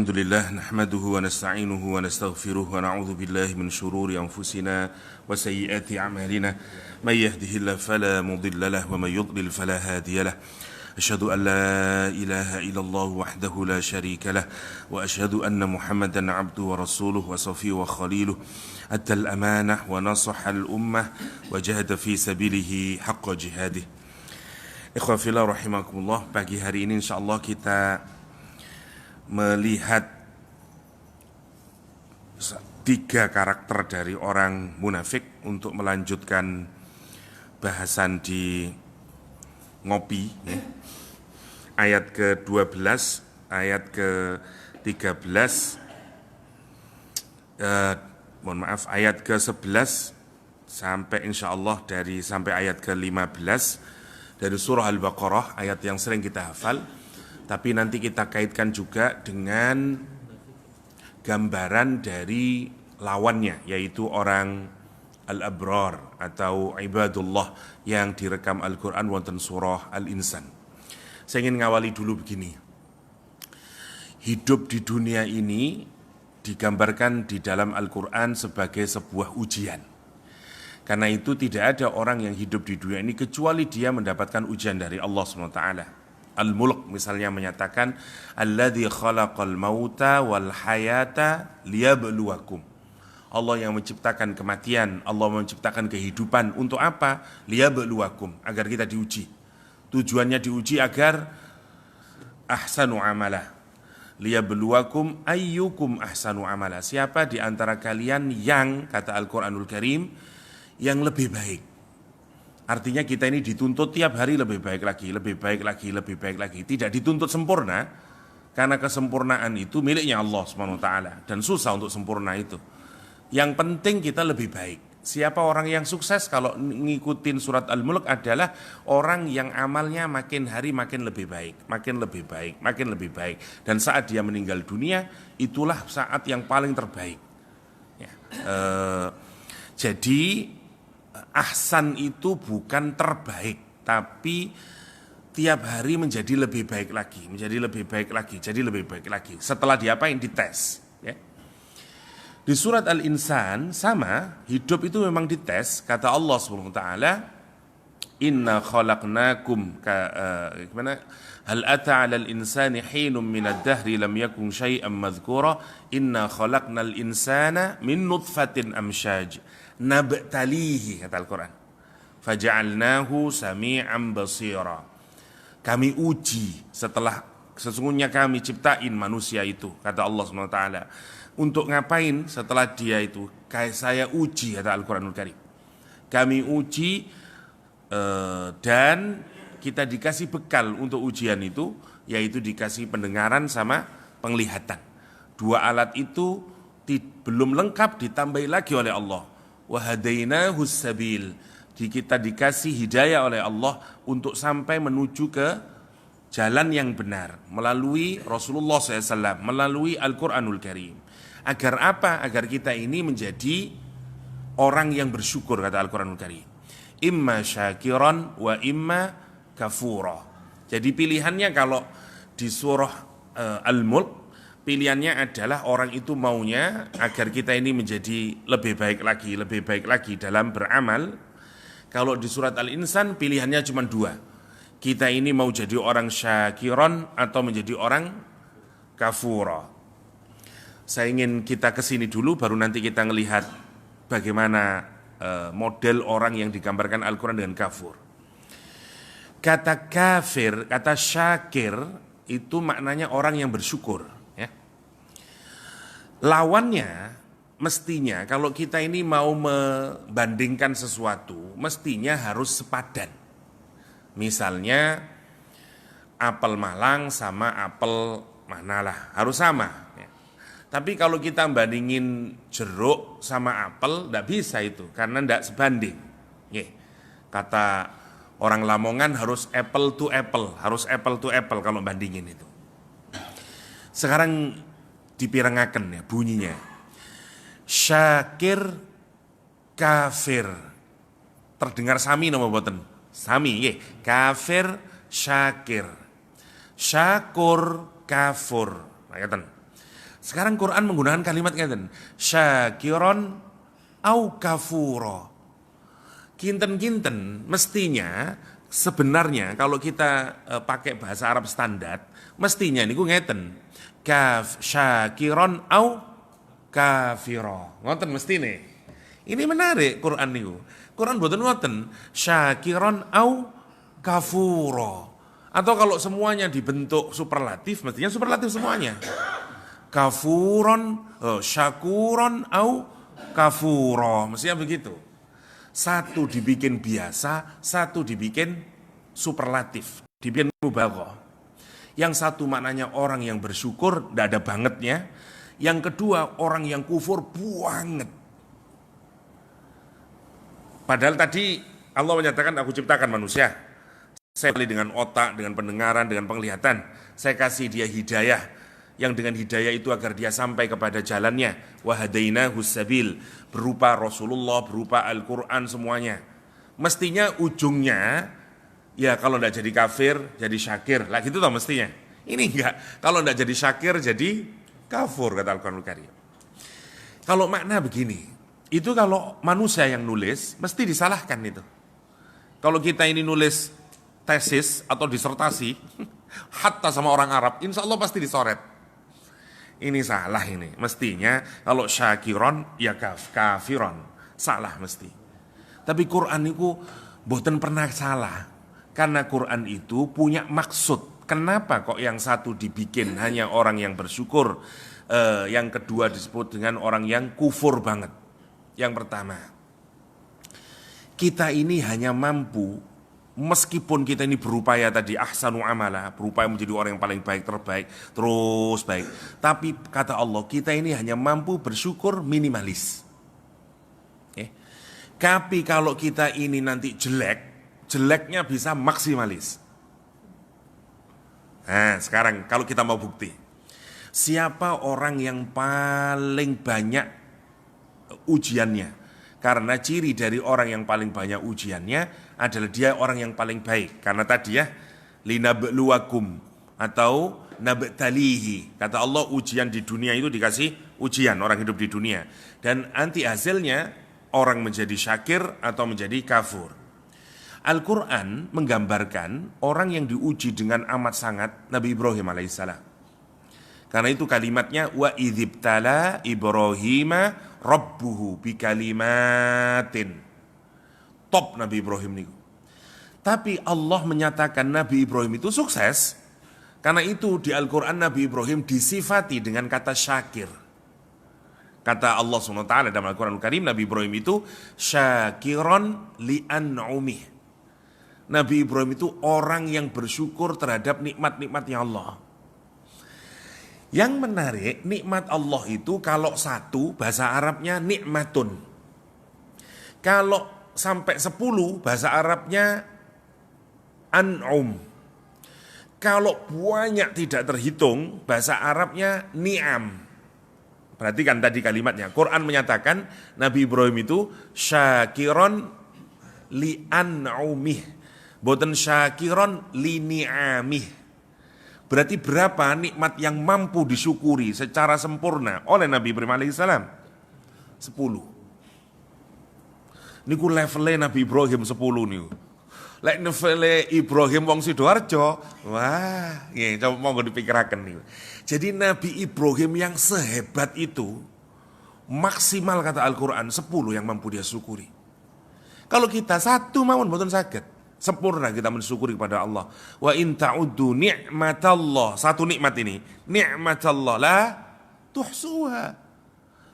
الحمد لله نحمده ونستعينه ونستغفره ونعوذ بالله من شرور أنفسنا وسيئات أعمالنا من يهده الله فلا مضل له ومن يضلل فلا هادي له أشهد أن لا إله إلا الله وحده لا شريك له وأشهد أن محمدا عبده ورسوله وصفيه وخليله أدى الأمانة ونصح الأمة وجاهد في سبيله حق جهاده. Ikhwan fillah rahimakumullah, pagi hari ini insyaallah kita melihat 3 karakter dari orang munafik untuk melanjutkan bahasan di ngopi ya. Ayat ke-12, ayat ke-13 ayat ke-11 sampai insyaallah sampai ayat ke-15 dari surah Al-Baqarah, ayat yang sering kita hafal, tapi nanti kita kaitkan juga dengan gambaran dari lawannya, yaitu orang Al-Abrar atau Ibadullah yang direkam Al-Quran wonten surah Al-Insan. Saya ingin ngawali dulu begini. Hidup di dunia ini digambarkan di dalam Al-Quran sebagai sebuah ujian. Karena itu tidak ada orang yang hidup di dunia ini kecuali dia mendapatkan ujian dari Allah SWT. Al-Mulk misalnya menyatakan alladzi khalaqal mauta wal hayata liyabluwakum. Allah yang menciptakan kematian, Allah menciptakan kehidupan untuk apa? Liyabluwakum, agar kita diuji. Tujuannya diuji agar ahsanu amala. Liyabluwakum ayyukum ahsanu amala. Siapa di antara kalian yang, kata Al-Qur'anul Karim, yang lebih baik. Artinya kita ini dituntut tiap hari lebih baik lagi, lebih baik lagi, lebih baik lagi. Tidak dituntut sempurna, karena kesempurnaan itu miliknya Allah SWT dan susah untuk sempurna itu. Yang penting kita lebih baik. Siapa orang yang sukses kalau ngikutin surat Al-Mulk adalah orang yang amalnya makin hari makin lebih baik, makin lebih baik, makin lebih baik. Dan saat dia meninggal dunia, itulah saat yang paling terbaik. Ya. Jadi ahsan itu bukan terbaik, tapi tiap hari menjadi lebih baik lagi, menjadi lebih baik lagi, jadi lebih baik lagi. Setelah diapain? Dites. Ya. Di surat Al-Insan sama, hidup itu memang dites. Kata Allah SWT, Inna khalaqnakum hal ata 'alal insani hinum minad dahri lam yakun syai'an madhkura inna khalaqnal insana min nutfatin amsyaj nabtalihi, kata Al-Quran, faja'alnahu sami'an basira. Kami uji, sesungguhnya kami ciptain manusia itu, kata Allah SWT. Untuk ngapain? Setelah dia itu kayak saya uji, kata Al-Quranul Karim. Kami uji dan kita dikasih bekal untuk ujian itu, yaitu dikasih pendengaran sama penglihatan. 2 alat itu belum lengkap, ditambahi lagi oleh Allah. Wahadainahu sabil, kita dikasih hidayah oleh Allah untuk sampai menuju ke jalan yang benar melalui Rasulullah SAW, melalui Al-Quranul Karim. Agar apa? Agar kita ini menjadi orang yang bersyukur, kata Al-Quranul Karim. Imma syakiran wa imma kafura. Jadi pilihannya kalau di surah Al-Mulk, pilihannya adalah orang itu maunya agar kita ini menjadi lebih baik lagi dalam beramal. Kalau di surat Al-Insan pilihannya cuma 2. Kita ini mau jadi orang syakiron atau menjadi orang kafura. Saya ingin kita kesini dulu, baru nanti kita ngelihat bagaimana model orang yang digambarkan Al-Quran dengan kafur. Kata kafir, kata syakir itu maknanya orang yang bersyukur. Lawannya mestinya kalau kita ini mau membandingkan sesuatu, mestinya harus sepadan. Misalnya apel Malang sama apel manalah, harus sama. Ya. Tapi kalau kita bandingin jeruk sama apel, tidak bisa itu, karena tidak sebanding. Ya. Kata orang Lamongan harus apple to apple, harus apple to apple kalau bandingin itu. Sekarang dipirengaken ya bunyinya. Syakir kafir. Terdengar sami nama boten? Sami nggih. Kafir syakir. Syakur kafur. Ngeten. Sekarang Quran menggunakan kalimat ngeten, syakiron au kafuro. Kinten-kinten mestinya sebenarnya kalau kita pakai bahasa Arab standar, mestinya niku ngeten. Kaf syakiron au kafiro. Ngoten mestine. Ini menarik Quran niku. Quran boten ngoten, syakiron au kafuro. Atau kalau semuanya dibentuk superlatif, mestinya superlatif semuanya. Kafuron, syakuron au kafuro. Mestinya begitu. Satu dibikin biasa, satu dibikin superlatif, dibikin mubalaghah. Yang satu maknanya orang yang bersyukur, tidak ada bangetnya. Yang kedua orang yang kufur banget. Padahal tadi Allah menyatakan aku ciptakan manusia. Saya pilih dengan otak, dengan pendengaran, dengan penglihatan. Saya kasih dia hidayah. Yang dengan hidayah itu agar dia sampai kepada jalannya. Wahadainahu sabil, berupa Rasulullah, berupa Al-Quran semuanya. Mestinya ujungnya, ya kalau tidak jadi kafir, jadi syakir. Lah gitu toh mestinya. Ini enggak, kalau tidak jadi syakir, jadi kafur, kata Al-Quranul Karim. Kalau makna begini, itu kalau manusia yang nulis, mesti disalahkan itu. Kalau kita ini nulis tesis atau disertasi, hatta sama orang Arab, insya Allah pasti disoret. Ini salah ini. Mestinya kalau syakiron ya kafiron. Salah mesti. Tapi Quran itu boten pernah salah. Karena Quran itu punya maksud. Kenapa kok yang satu dibikin hanya orang yang bersyukur, yang kedua disebut dengan orang yang kufur banget. Yang pertama, kita ini hanya mampu, meskipun kita ini berupaya tadi ahsanu amala, berupaya menjadi orang yang paling baik, terbaik, terus baik. Tapi kata Allah, kita ini hanya mampu bersyukur minimalis. Tapi kalau kita ini nanti jelek, jeleknya bisa maksimalis. Nah sekarang kalau kita mau bukti, siapa orang yang paling banyak ujiannya? Karena ciri dari orang yang paling banyak ujiannya adalah dia orang yang paling baik. Karena tadi ya, linabluwakum atau nabtalihi. Kata Allah ujian di dunia itu dikasih ujian orang hidup di dunia. Dan nanti hasilnya orang menjadi syakir atau menjadi kafur. Al-Quran menggambarkan orang yang diuji dengan amat sangat Nabi Ibrahim alaihissalam. Karena itu kalimatnya wa idzibtala Ibrahima rabbuhu bikalimatin. Top Nabi Ibrahim niku. Tapi Allah menyatakan Nabi Ibrahim itu sukses. Karena itu di Al-Quran Nabi Ibrahim disifati dengan kata syakir. Kata Allah SWT dalam Al-Quran Al-Karim, Nabi Ibrahim itu syakiron li'an'umih. Nabi Ibrahim itu orang yang bersyukur terhadap nikmat-nikmatnya Allah. Yang menarik, nikmat Allah itu kalau satu, bahasa Arabnya nikmatun. Kalau sampai 10, bahasa Arabnya an'um. Kalau banyak tidak terhitung, bahasa Arabnya ni'am. Perhatikan tadi kalimatnya. Quran menyatakan Nabi Ibrahim itu syakiron li'an'umih. Boten syakiron li ni'amih. Berarti berapa nikmat yang mampu disyukuri secara sempurna oleh Nabi Ibrahim alaihissalam? 10. Niku levelnya Nabi Ibrahim 10 niku. Lek levelnya Ibrahim wong Sidoarjo, wah, ya coba monggo dipikiraken niku. Jadi Nabi Ibrahim yang sehebat itu maksimal kata Al-Qur'an 10 yang mampu dia syukuri. Kalau kita satu mawon mboten saged. Sempurna kita mensyukuri kepada Allah. Wa in ta'uddu ni'matallah. Satu nikmat ini. Ni'matallah la tuhsuha.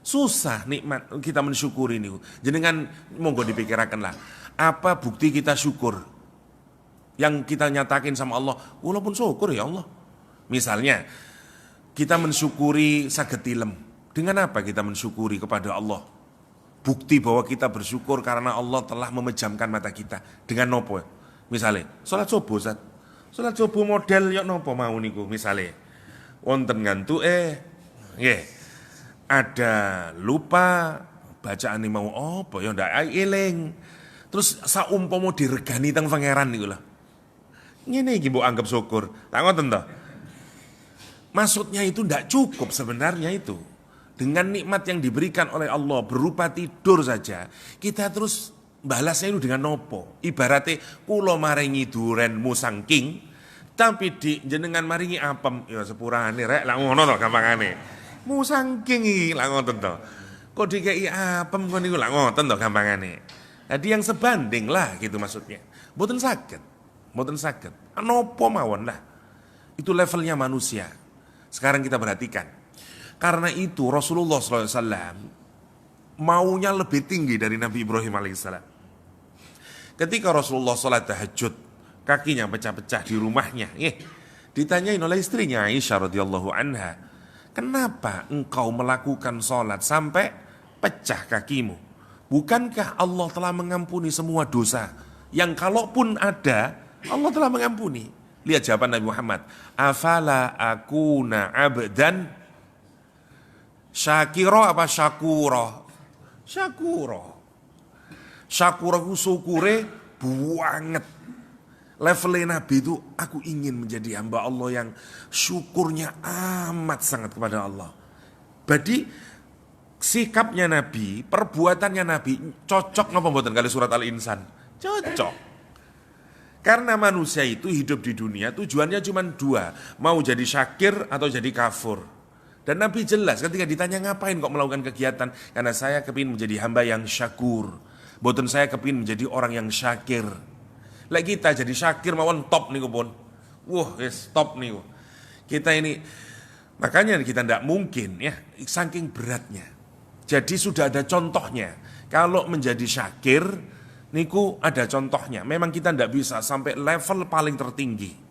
Susah nikmat kita mensyukuri ini. Jenengan monggo dipikirakanlah. Apa bukti kita syukur? Yang kita nyatakin sama Allah. Walaupun syukur ya Allah. Misalnya. Kita mensyukuri saged tilem. Dengan apa kita mensyukuri kepada Allah? Bukti bahwa kita bersyukur karena Allah telah memejamkan mata kita. Dengan nopo? Misalnya, sholat subuh, Ustaz. Sholat subuh model ya nopo mau niku misalnya. Wonten ngantuk ada lupa bacaan ini mau apa ya ndak eling. Terus saumpama diregani teng pangeran niku lho. Ngene iki mbok anggap syukur. Tak ngoten to. Maksudnya itu tidak cukup sebenarnya itu. Dengan nikmat yang diberikan oleh Allah berupa tidur saja, kita terus balasnya itu dengan nopo. Ibaratnya kulo maringi duren musangking, tapi di jenengan maringi apem, ya sepurane rek, lah ngono to gampangane. Musangking iki lah ngoten to. Kok dikei apem kon niku lah ngoten to gampangane. Jadi yang sebanding lah gitu maksudnya. Mboten saged. Mboten saged. Nopo mawon lah. Itu levelnya manusia. Sekarang kita perhatikan. Karena itu Rasulullah SAW maunya lebih tinggi dari Nabi Ibrahim alaihissalam. Ketika Rasulullah sholat tahajud, kakinya pecah-pecah di rumahnya. Ditanyain oleh istrinya Aisyah radhiyallahu anha, kenapa engkau melakukan sholat sampai pecah kakimu? Bukankah Allah telah mengampuni semua dosa? Yang kalaupun ada, Allah telah mengampuni. Lihat jawaban Nabi Muhammad. Afala akuna abdan syakiro apa syakuro? Syakuro. Syakuro ku syukure banget. Levelnya Nabi itu, aku ingin menjadi hamba Allah yang syukurnya amat sangat kepada Allah. Jadi sikapnya Nabi, perbuatannya Nabi cocok ngapa mboten kali surat Al-Insan? Cocok. Karena manusia itu hidup di dunia tujuannya cuma dua, mau jadi syakir atau jadi kafur. Dan Nabi jelas ketika ditanya ngapain kok melakukan kegiatan, karena saya kepingin menjadi hamba yang syakur. Boten saya kepingin menjadi orang yang syakir. Lah kita jadi syakir mawon top niku pun. Wah, yes, top niku. Kita ini makanya kita tidak mungkin ya, saking beratnya. Jadi sudah ada contohnya. Kalau menjadi syakir niku ada contohnya. Memang kita tidak bisa sampai level paling tertinggi.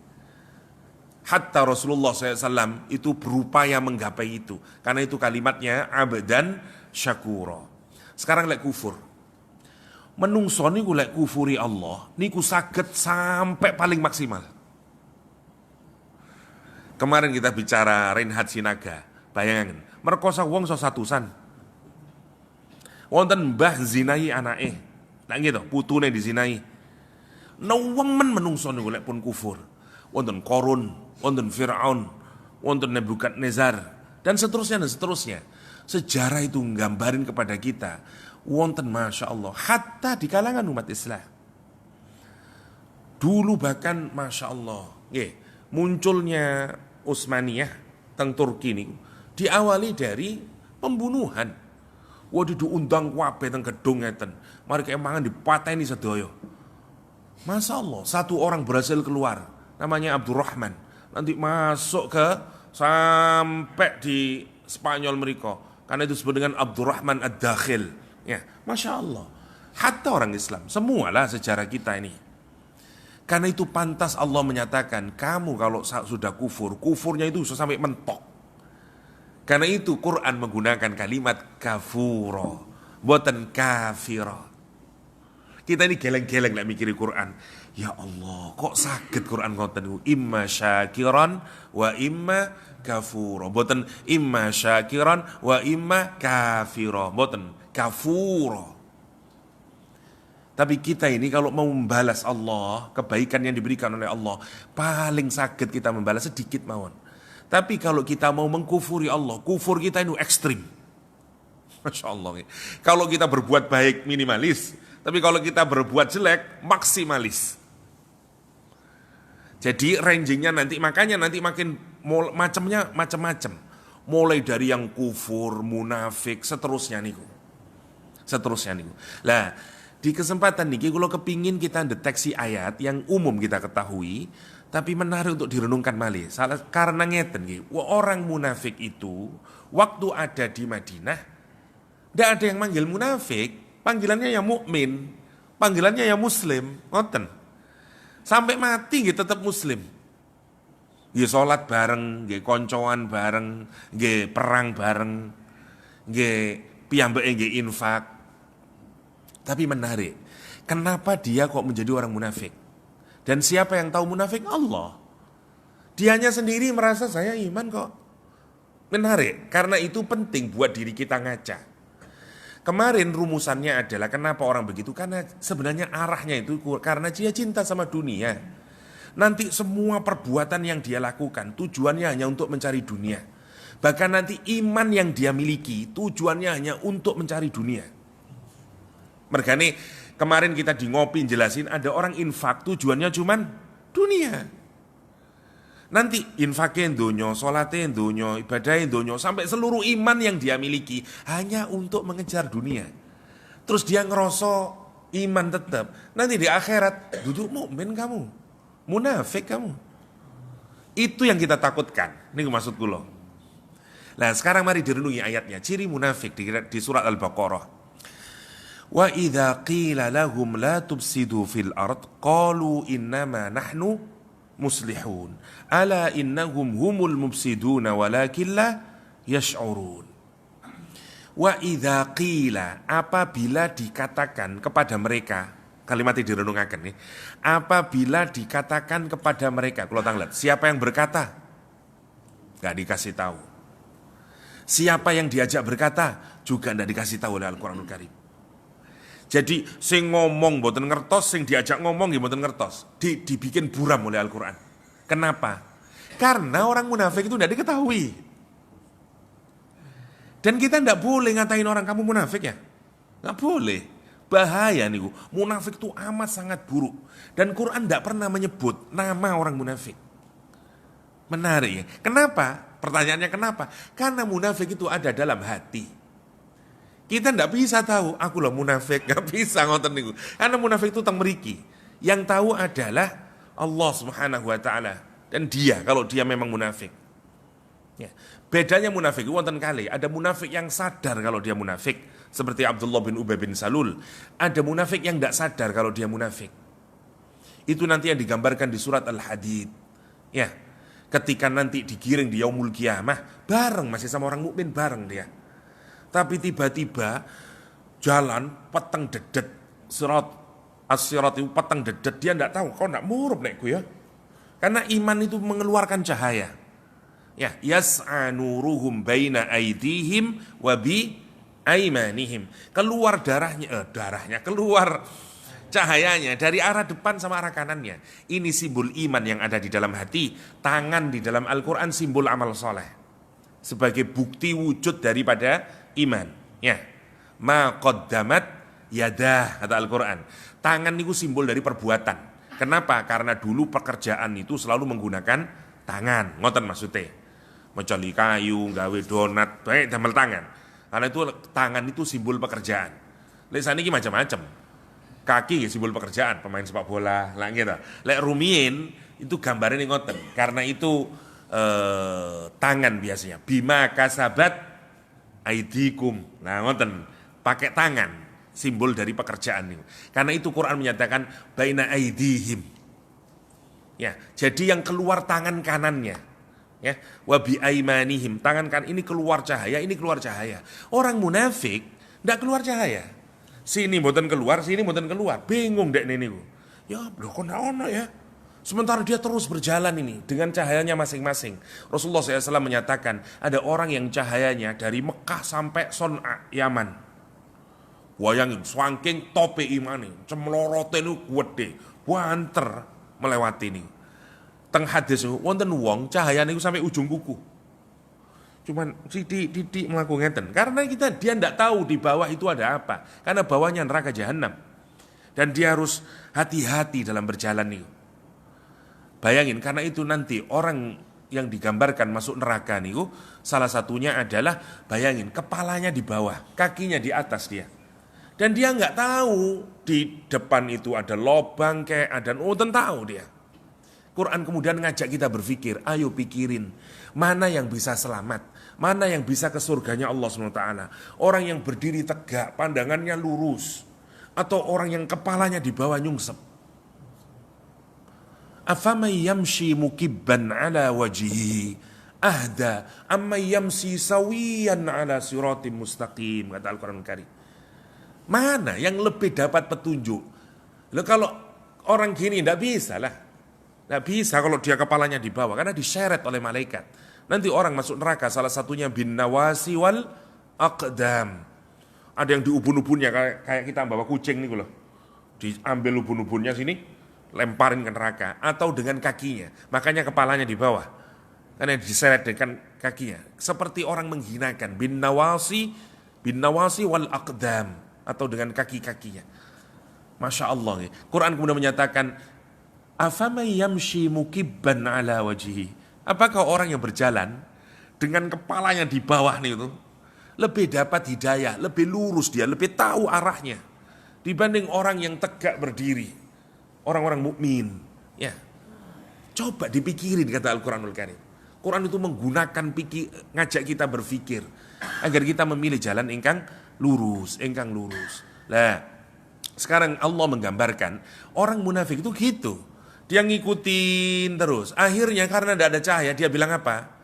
Hatta Rasulullah SAW itu berupaya menggapai itu. Karena itu kalimatnya abdan syakura. Sekarang lek kufur. Menungso niku lek kufuri Allah, niku saged sampai paling maksimal. Kemarin kita bicara Reinhard Sinaga. Bayangin, merkosa wong so satusan. Wonten mbah zinai anake. Nah gitu, putune dizinai. Newengen menungso niku lek pun kufur. Wonten Korun, wonten Firaun, wonten Nebukadnezar dan seterusnya dan seterusnya. Sejarah itu nggambarin kepada kita wonten Masya Allah hatta di kalangan umat Islam. Dulu bahkan Masya Allah munculnya Utsmaniyah teng Turki ini diawali dari pembunuhan. Waduh diundang kabeh teng gedung ngeten. Mari keemangan dipateni sedaya. Masya Allah, satu orang berhasil keluar, namanya Abdurrahman. Nanti masuk ke sampai di Spanyol mereka. Karena itu disebut dengan Abdurrahman Ad-Dakhil. Ya, Masya Allah. Hatta orang Islam, semualah sejarah kita ini. Karena itu pantas Allah menyatakan, kamu kalau sudah kufur, kufurnya itu sampai mentok. Karena itu Quran menggunakan kalimat kafuro, buatan kafiro. Kita ini geleng-geleng lah mikiri Quran. Ya Allah, kok sakit Quran ngoten niku? Imma syakiran wa imma kafuro. Buatan imma syakiran wa imma kafiro. Buatan kafuro. Tapi kita ini kalau mau membalas Allah, kebaikan yang diberikan oleh Allah, paling sakit kita membalas sedikit mawon. Tapi kalau kita mau mengkufuri Allah, kufur kita itu ekstrim. Masya Allah. Kalau kita berbuat baik minimalis, tapi kalau kita berbuat jelek maksimalis. Jadi rangingnya nanti, makanya nanti makin macamnya macam-macam. Mulai dari yang kufur, munafik, seterusnya niku. Lah, di kesempatan niki kalau kepingin kita deteksi ayat yang umum kita ketahui, tapi menarik untuk direnungkan malih. Karena ngeten nggih, orang munafik itu waktu ada di Madinah tidak ada yang manggil munafik, panggilannya ya mukmin, panggilannya ya muslim, ngoten. Sampai mati nggih tetap muslim. Nggih salat bareng, nggih koncoan bareng, nggih perang bareng, nggih piyambake nggih infak. Tapi menarik, kenapa dia kok menjadi orang munafik? Dan siapa yang tahu munafik? Allah. Dianya sendiri merasa saya iman kok. Menarik, karena itu penting buat diri kita ngaca. Kemarin rumusannya adalah kenapa orang begitu? Karena sebenarnya arahnya itu karena dia cinta sama dunia. Nanti semua perbuatan yang dia lakukan tujuannya hanya untuk mencari dunia. Bahkan nanti iman yang dia miliki tujuannya hanya untuk mencari dunia. Mergane kemarin kita di ngopi jelasin ada orang infak tujuannya cuman dunia. Nanti infaknya donya, sholatnya donya, ibadahnya donya, sampai seluruh iman yang dia miliki hanya untuk mengejar dunia. Terus dia ngerasa iman tetap. Nanti di akhirat duduk mukmin kamu, munafik kamu. Itu yang kita takutkan. Ini maksud kula. Nah sekarang mari direnungi ayatnya. Ciri munafik di surat Al-Baqarah. Wa idza qila lahum la tufsidu fil ard qalu innama nahnu muslihun ala innahum humul mufsiduna walakin la yash'urun. Wa idza qila, apabila dikatakan kepada mereka, kalimat ini direnungaken nih. Apabila dikatakan kepada mereka, kalau tanglet, siapa yang berkata? Enggak dikasih tahu. Siapa yang diajak berkata juga enggak dikasih tahu oleh Al-Qur'anul Karim. Jadi sing ngomong mboten ngertos, sing diajak ngomong nggih mboten ngertos. Dibikin buram oleh Al-Qur'an. Kenapa? Karena orang munafik itu tidak diketahui. Dan kita tidak boleh ngatain orang kamu munafik ya. Nggak boleh. Bahaya nih. Munafik itu amat sangat buruk. Dan Quran tidak pernah menyebut nama orang munafik. Menarik ya. Kenapa? Pertanyaannya kenapa? Karena munafik itu ada dalam hati. Kita tidak bisa tahu, aku loh munafik, nggak bisa ngoten niku. Karena munafik itu teng mriki. Yang tahu adalah Allah Subhanahu wa taala dan dia kalau dia memang munafik. Ya. Bedanya munafik itu wonten kali, ada munafik yang sadar kalau dia munafik, seperti Abdullah bin Ubay bin Salul. Ada munafik yang tidak sadar kalau dia munafik. Itu nanti yang digambarkan di surat Al-Hadid. Ya. Ketika nanti digiring di yaumul qiyamah, bareng masih sama orang mukmin bareng dia. Tapi tiba-tiba jalan peteng dedet as-sirat itu peteng dedet, dia tidak tahu, kok tidak murup nekku ya. Karena iman itu mengeluarkan cahaya. Ya, yas'a nuruhum baina aydihim wa bi aimanihim. Keluar keluar cahayanya dari arah depan sama arah kanannya. Ini simbol iman yang ada di dalam hati. Tangan di dalam Al-Qur'an simbol amal soleh. Sebagai bukti wujud daripada iman, ya. Ma qaddamat yadah, kata Al-Qur'an. Tangan itu simbol dari perbuatan. Kenapa? Karena dulu pekerjaan itu selalu menggunakan tangan. Ngoten maksudnya. Mencoli kayu, gawe donat, baik damel tangan. Karena itu tangan itu simbol pekerjaan. Lek saniki macam-macam. Kaki ya simbol pekerjaan, pemain sepak bola, lah gitu. Lek rumiyin itu gambarnya ngoten. Karena itu tangan biasanya. Bima kasabat aidikum. Nah, ngoten, pakai tangan, simbol dari pekerjaan itu. Karena itu Quran menyatakan baina aidihim. Ya, jadi yang keluar tangan kanannya. Ya, wa bi aimanihim, tangan kan ini keluar cahaya, ini keluar cahaya. Orang munafik ndak keluar cahaya. Sini mboten keluar, sini mboten keluar. Bingung dek niku. Ya, lho kok ndak ono ya. Sementara dia terus berjalan ini dengan cahayanya masing-masing. Rasulullah SAW menyatakan ada orang yang cahayanya dari Mekah sampai Son'a, Yaman. Wayangin, swangking tope imani, cemlorote nu gede, banter melewati ini. Teng hadis wonten wong cahayane iku sampai ujung kuku. Cuman titik melakukan ngeten. Karena dia tidak tahu di bawah itu ada apa. Karena bawahnya neraka jahanam. Dan dia harus hati-hati dalam berjalan nih. Bayangin, karena itu nanti orang yang digambarkan masuk neraka nih, salah satunya adalah bayangin kepalanya di bawah, kakinya di atas dia. Dan dia nggak tahu di depan itu ada lobang kayak ada tahu dia. Quran kemudian ngajak kita berpikir, ayo pikirin mana yang bisa selamat, mana yang bisa ke surganya Allah SWT. Orang yang berdiri tegak, pandangannya lurus, atau orang yang kepalanya di bawah nyungsep. Afaman yamshi mukibban ala wajhihi ahda amma yamshi sawiyan ala siratim mustaqim, kata Al-Qur'an Karim. Mana yang lebih dapat petunjuk? Loh, kalau orang gini tidak bisa lah. Tidak bisa kalau dia kepalanya di bawah karena diseret oleh malaikat. Nanti orang masuk neraka salah satunya bin nawasi wal aqdam. Ada yang di ubun-ubunnya kayak kita bawa kucing nih loh. Diambil ubun-ubunnya sini, lemparin ke neraka, atau dengan kakinya, makanya kepalanya di bawah, karena diseret dengan kakinya, seperti orang menghinakan, bin nawasi wal aqdam, atau dengan kaki-kakinya. Masya Allah. Quran kemudian menyatakan, afamay yamshi mukibban ala wajhihi. Apakah orang yang berjalan dengan kepalanya di bawah nih itu lebih dapat hidayah, lebih lurus dia, lebih tahu arahnya dibanding orang yang tegak berdiri, orang-orang mukmin. Ya, coba dipikirin, kata Al-Quranul Karim. Quran itu menggunakan ngajak kita berpikir agar kita memilih jalan ingkang lurus. Nah, sekarang Allah menggambarkan orang munafik itu gitu. Dia ngikutin terus. Akhirnya karena tidak ada cahaya, dia bilang apa?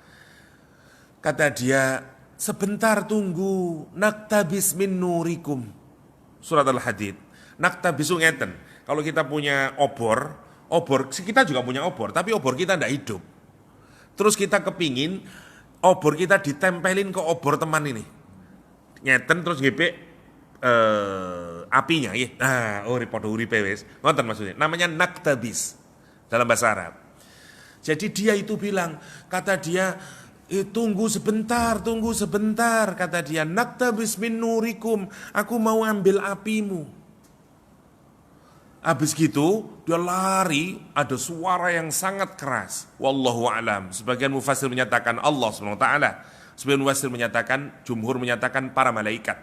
Kata dia, sebentar tunggu, naktabis min nurikum. Surat Al-Hadid. Naktabis ngeten. Kalau kita punya obor, kita juga punya obor, tapi obor kita tidak hidup. Terus kita kepingin obor kita ditempelin ke obor teman ini. Ngeten terus ngepek apinya. Nah, podo uripe wis. Ngoten maksudnya. Namanya naktabis dalam bahasa Arab. Jadi dia itu bilang, kata dia, tunggu sebentar, kata dia, naktabis min nurikum, aku mau ambil apimu. Habis gitu, dia lari, ada suara yang sangat keras. Wallahu a'lam. Sebagian mufassir menyatakan Allah SWT. Sebagian mufassir menyatakan, jumhur menyatakan para malaikat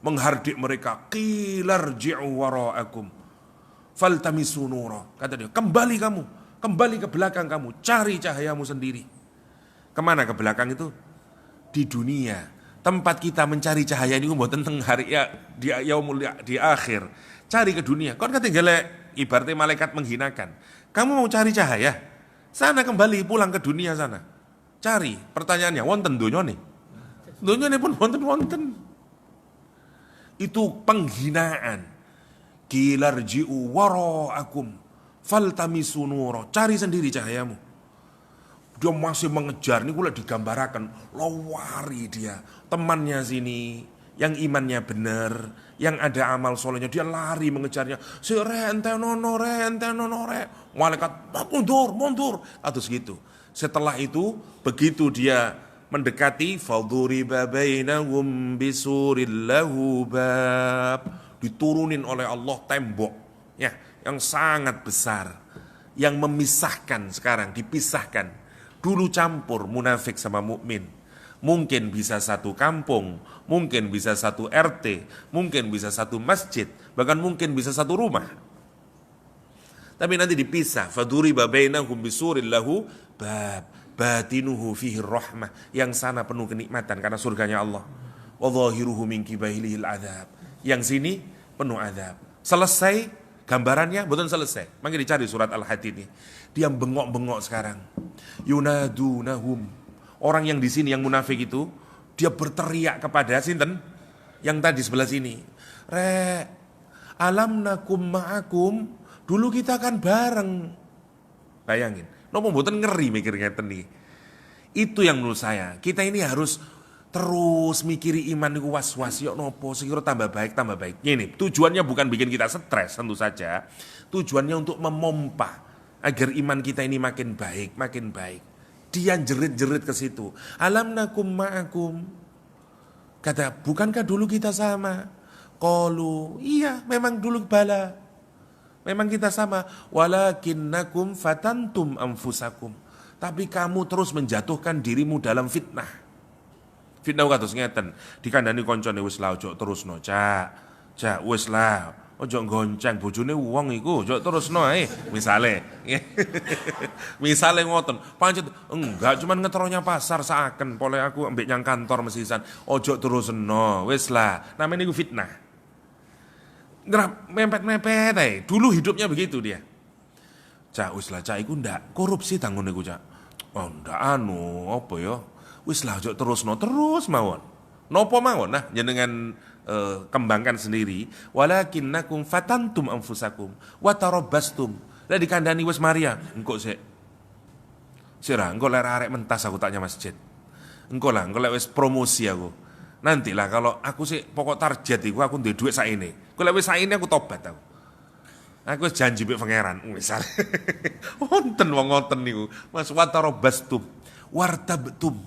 menghardik mereka. Qilarji'u wara'akum faltamisu nura. Kata dia, kembali ke belakang kamu, cari cahayamu sendiri. Kemana ke belakang itu? Di dunia. Tempat kita mencari cahaya ini buat tentang hari ya di akhir. Cari ke dunia. Kon ketinggalan ibaratnya malaikat menghinakan. Kamu mau cari cahaya? Sana kembali, pulang ke dunia sana. Cari. Pertanyaannya, wonten donya nih. Donya nih pun wonten. Itu penghinaan. Qilarji'u wara'akum faltamisu nura. Cari sendiri cahayamu. Dia masih mengejar, ini pula digambarakan, lawari dia, temannya sini, yang imannya benar, yang ada amal solehnya, dia lari mengejarnya, malaikat, mundur, atau segitu. Setelah itu, begitu dia mendekati, fadhuriba bainahum bisuril lahu bab, diturunin oleh Allah tembok, ya, yang sangat besar, yang memisahkan sekarang, dipisahkan. Dulu campur munafik sama mukmin. Mungkin bisa satu kampung, mungkin bisa satu RT, mungkin bisa satu masjid, bahkan mungkin bisa satu rumah. Tapi nanti dipisah. Faduriba bainahum bisuril lahu bab batinuhu fihi rahmah. Yang sana penuh kenikmatan karena surganya Allah. Wa dhahiruhu min kibailihil adzab. Yang sini penuh azab. Selesai gambarannya, betul selesai. Maka dicari surat Al-Hadid ini. Dia bengok-bengok sekarang. Yunadunahum. Orang yang di sini yang munafik itu, dia berteriak kepada sinten? Yang tadi sebelah sini. Alamnakum ma'akum. Dulu kita kan bareng. Bayangin. Nopo mboten ngeri mikir ngeten nih. Itu yang menurut saya. Kita ini harus terus mikiri iman niku was-was yo nopo sekira tambah baik. Ini tujuannya bukan bikin kita stres tentu saja. Tujuannya untuk memompa agar iman kita ini makin baik. Dia jerit-jerit ke situ. Alamnakum ma'akum. Kata, bukankah dulu kita sama? Qalu, iya, memang dulu bala. Memang kita sama. Walakinnakum fatantum anfusakum. Tapi kamu terus menjatuhkan dirimu dalam fitnah. Fitnah kados ngeten. Dikandani koncone wis lah ojo terusno, Cak, wis lah. Ojo gonceng bojone wong iku, ojo terusno ae. Misale ngoten. Pancet enggak cuman ngeteronya pasar saaken pole aku ambek nyang kantor mesisan. Ojo terusno, wis lah. Namanya iku fitnah. Ngerap mepet-mepet ae. Dulu hidupnya begitu dia. Cak, wis lah Cak iku ndak korupsi tanggung niku Cak. Oh, ndak apa ya? Wis lah ojo terusno, terus mawon. Nopo mawon nah jenengan kembangkan sendiri. Walakinnakum fatantum anfusakum wa tarabbastum. Lah dikandani wis Maria, engko sik. Sira, engko lek arek mentas aku taknya masjid. Engko lek wis promosi aku. Nantilah kalau aku sih pokok target iku aku duwe dhuwit saene. Kok lek wis saene aku tobat aku. Aku wis janji mbek pangeran, misal. Wonten wong ngoten niku. Mas watarobastum, wartabtum.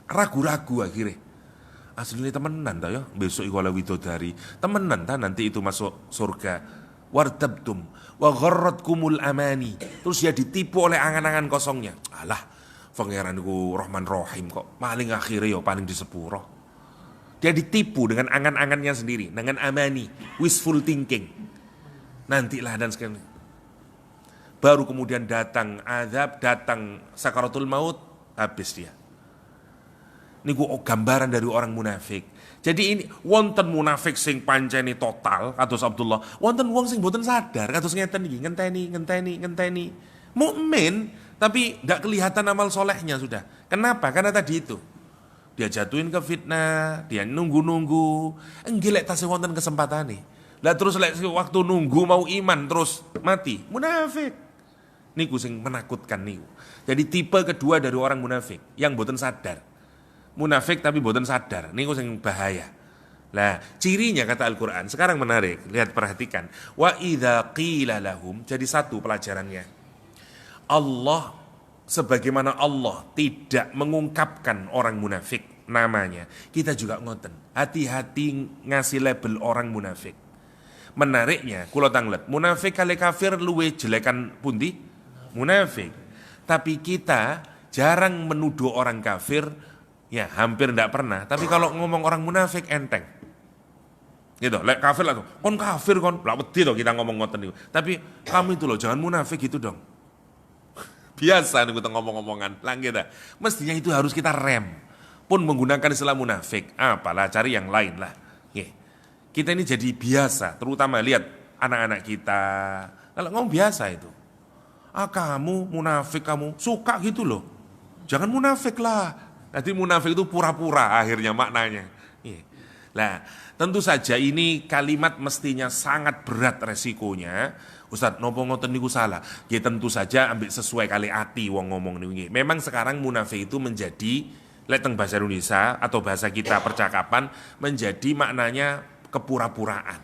Ragu-ragu akhirnya. Aslinya temenan ta ya, besok iku oleh widodari. Temenan ta nanti itu masuk surga. Wartabtum wa gharratkumul amani. Terus ya ditipu oleh angan-angan kosongnya. Alah, pangeran iku Rahman Rahim kok. Paling akhirnya ya paling di sepuro. Dia ditipu dengan angan-angannya sendiri, dengan amani, wishful thinking. Nantilah dan sekian. Baru kemudian datang azab, datang sakaratul maut, habis dia. Ini gambaran dari orang munafik. Jadi ini wonten munafik sing panceni total kados Abdullah, wonten wong sing mboten sadar kados ngeten iki, ngenteni. Mukmin tapi ndak kelihatan amal solehnya sudah. Kenapa? Karena tadi itu. Dia jatuhin ke fitnah, dia nunggu-nunggu, enggilek tasih wonten kesempatane. Lah terus waktu nunggu mau iman terus mati, munafik. Niku sing menakutkan niku. Jadi tipe kedua dari orang munafik yang mboten sadar. Munafik tapi boten sadar, niku sing bahaya. Lah, cirinya kata Al-Qur'an, sekarang menarik, lihat perhatikan. Wa idza qila lahum, jadi satu pelajarannya. Allah sebagaimana Allah tidak mengungkapkan orang munafik namanya, kita juga ngoten. Hati-hati ngasih label orang munafik. Menariknya, kula tanglet, munafik kali kafir luwe jelekan pundi? Munafik. Tapi kita jarang menuduh orang kafir. Ya hampir tidak pernah. Tapi kalau ngomong orang munafik enteng. Gitu. Lek kafir lah tuh. Kon kafir kon. Lah wedi loh kita ngomong ngoten niku. Tapi kamu itu loh jangan munafik gitu dong. Biasa nih kita ngomong-ngomongan. Lah gitu. Mestinya itu harus kita rem. Pun menggunakan istilah munafik. Apalah cari yang lain lah. Kita ini jadi biasa. Terutama lihat anak-anak kita. Kalau ngomong biasa itu. Kamu munafik kamu. Suka gitu loh. Jangan munafik lah. Nanti munafik itu pura-pura akhirnya maknanya. Nah, tentu saja ini kalimat mestinya sangat berat resikonya. Ustaz, nopo ngoten niku salah. Ya tentu saja ambil sesuai kali ati wong ngomong niku. Memang sekarang munafik itu menjadi leteng bahasa Indonesia atau bahasa kita percakapan menjadi maknanya kepura-puraan.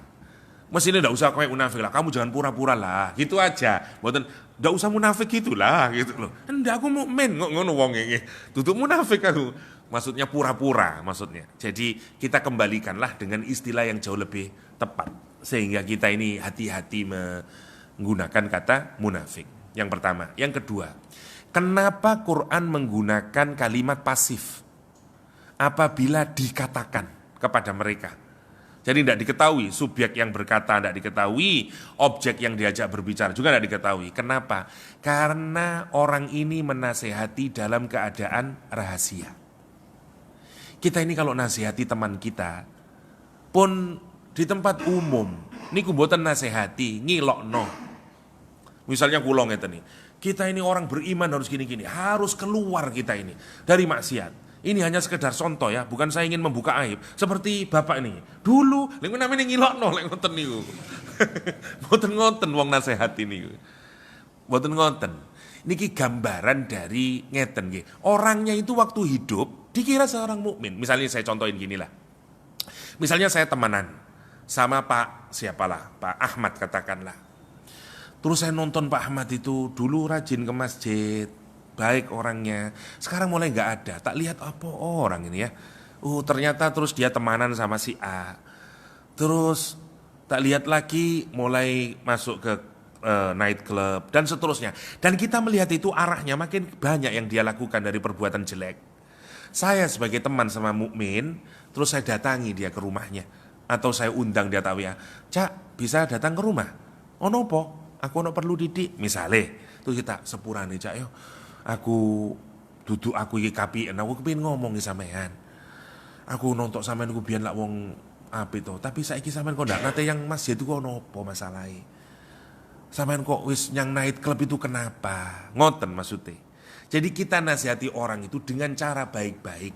Mestinya enggak usah kayak munafik lah, kamu jangan pura-pura lah. Gitu aja. Mboten enggak usah munafik gitulah gitu loh. Enggak, aku mukmin ngono wong iki. Tutup munafik aku. Maksudnya pura-pura maksudnya. Jadi kita kembalikanlah dengan istilah yang jauh lebih tepat sehingga kita ini hati-hati menggunakan kata munafik. Yang pertama, yang kedua, kenapa Quran menggunakan kalimat pasif apabila dikatakan kepada mereka? Jadi tidak diketahui subjek yang berkata, tidak diketahui objek yang diajak berbicara juga tidak diketahui. Kenapa? Karena orang ini menasehati dalam keadaan rahasia. Kita ini kalau nasihati teman kita pun di tempat umum, niku mboten nasihati, ngilokno. Misalnya kula ngeten nih, kita ini orang beriman harus gini-gini, harus keluar kita ini dari maksiat. Ini hanya sekedar contoh ya, bukan saya ingin membuka aib. Seperti bapak ini, dulu lek namanya ngilokno lek ngoten niku. Mboten ngoten wong nasihati niku. Mboten ngoten. Niki gambaran dari ngeten nggih. Orangnya itu waktu hidup dikira seorang mukmin. Misalnya saya contohin gini lah. Misalnya saya temanan sama Pak siapalah, Pak Ahmad katakanlah. Terus saya nonton Pak Ahmad itu dulu rajin ke masjid. Baik orangnya, sekarang mulai nggak ada. Tak lihat apa orang ini ya. Ternyata terus dia temanan sama si A. Terus tak lihat lagi mulai masuk ke night club dan seterusnya. Dan kita melihat itu arahnya makin banyak yang dia lakukan dari perbuatan jelek. Saya sebagai teman sama mukmin, terus saya datangi dia ke rumahnya atau saya undang dia tahu ya. Cak, bisa datang ke rumah? Oh nopo? Aku no perlu didik misalnya. Terus kita sepurane Cak yo. Aku duduk aku iki kapian, aku kepengin ngomong sampean. Aku nonton sampean ku biyen lak wong apik to, tapi saiki sampean kok ndak nate yang masjid itu kok nopo masalahe? Sampean kok wis yang night club itu kenapa? Ngoten maksudnya. Jadi kita nasihati orang itu dengan cara baik-baik.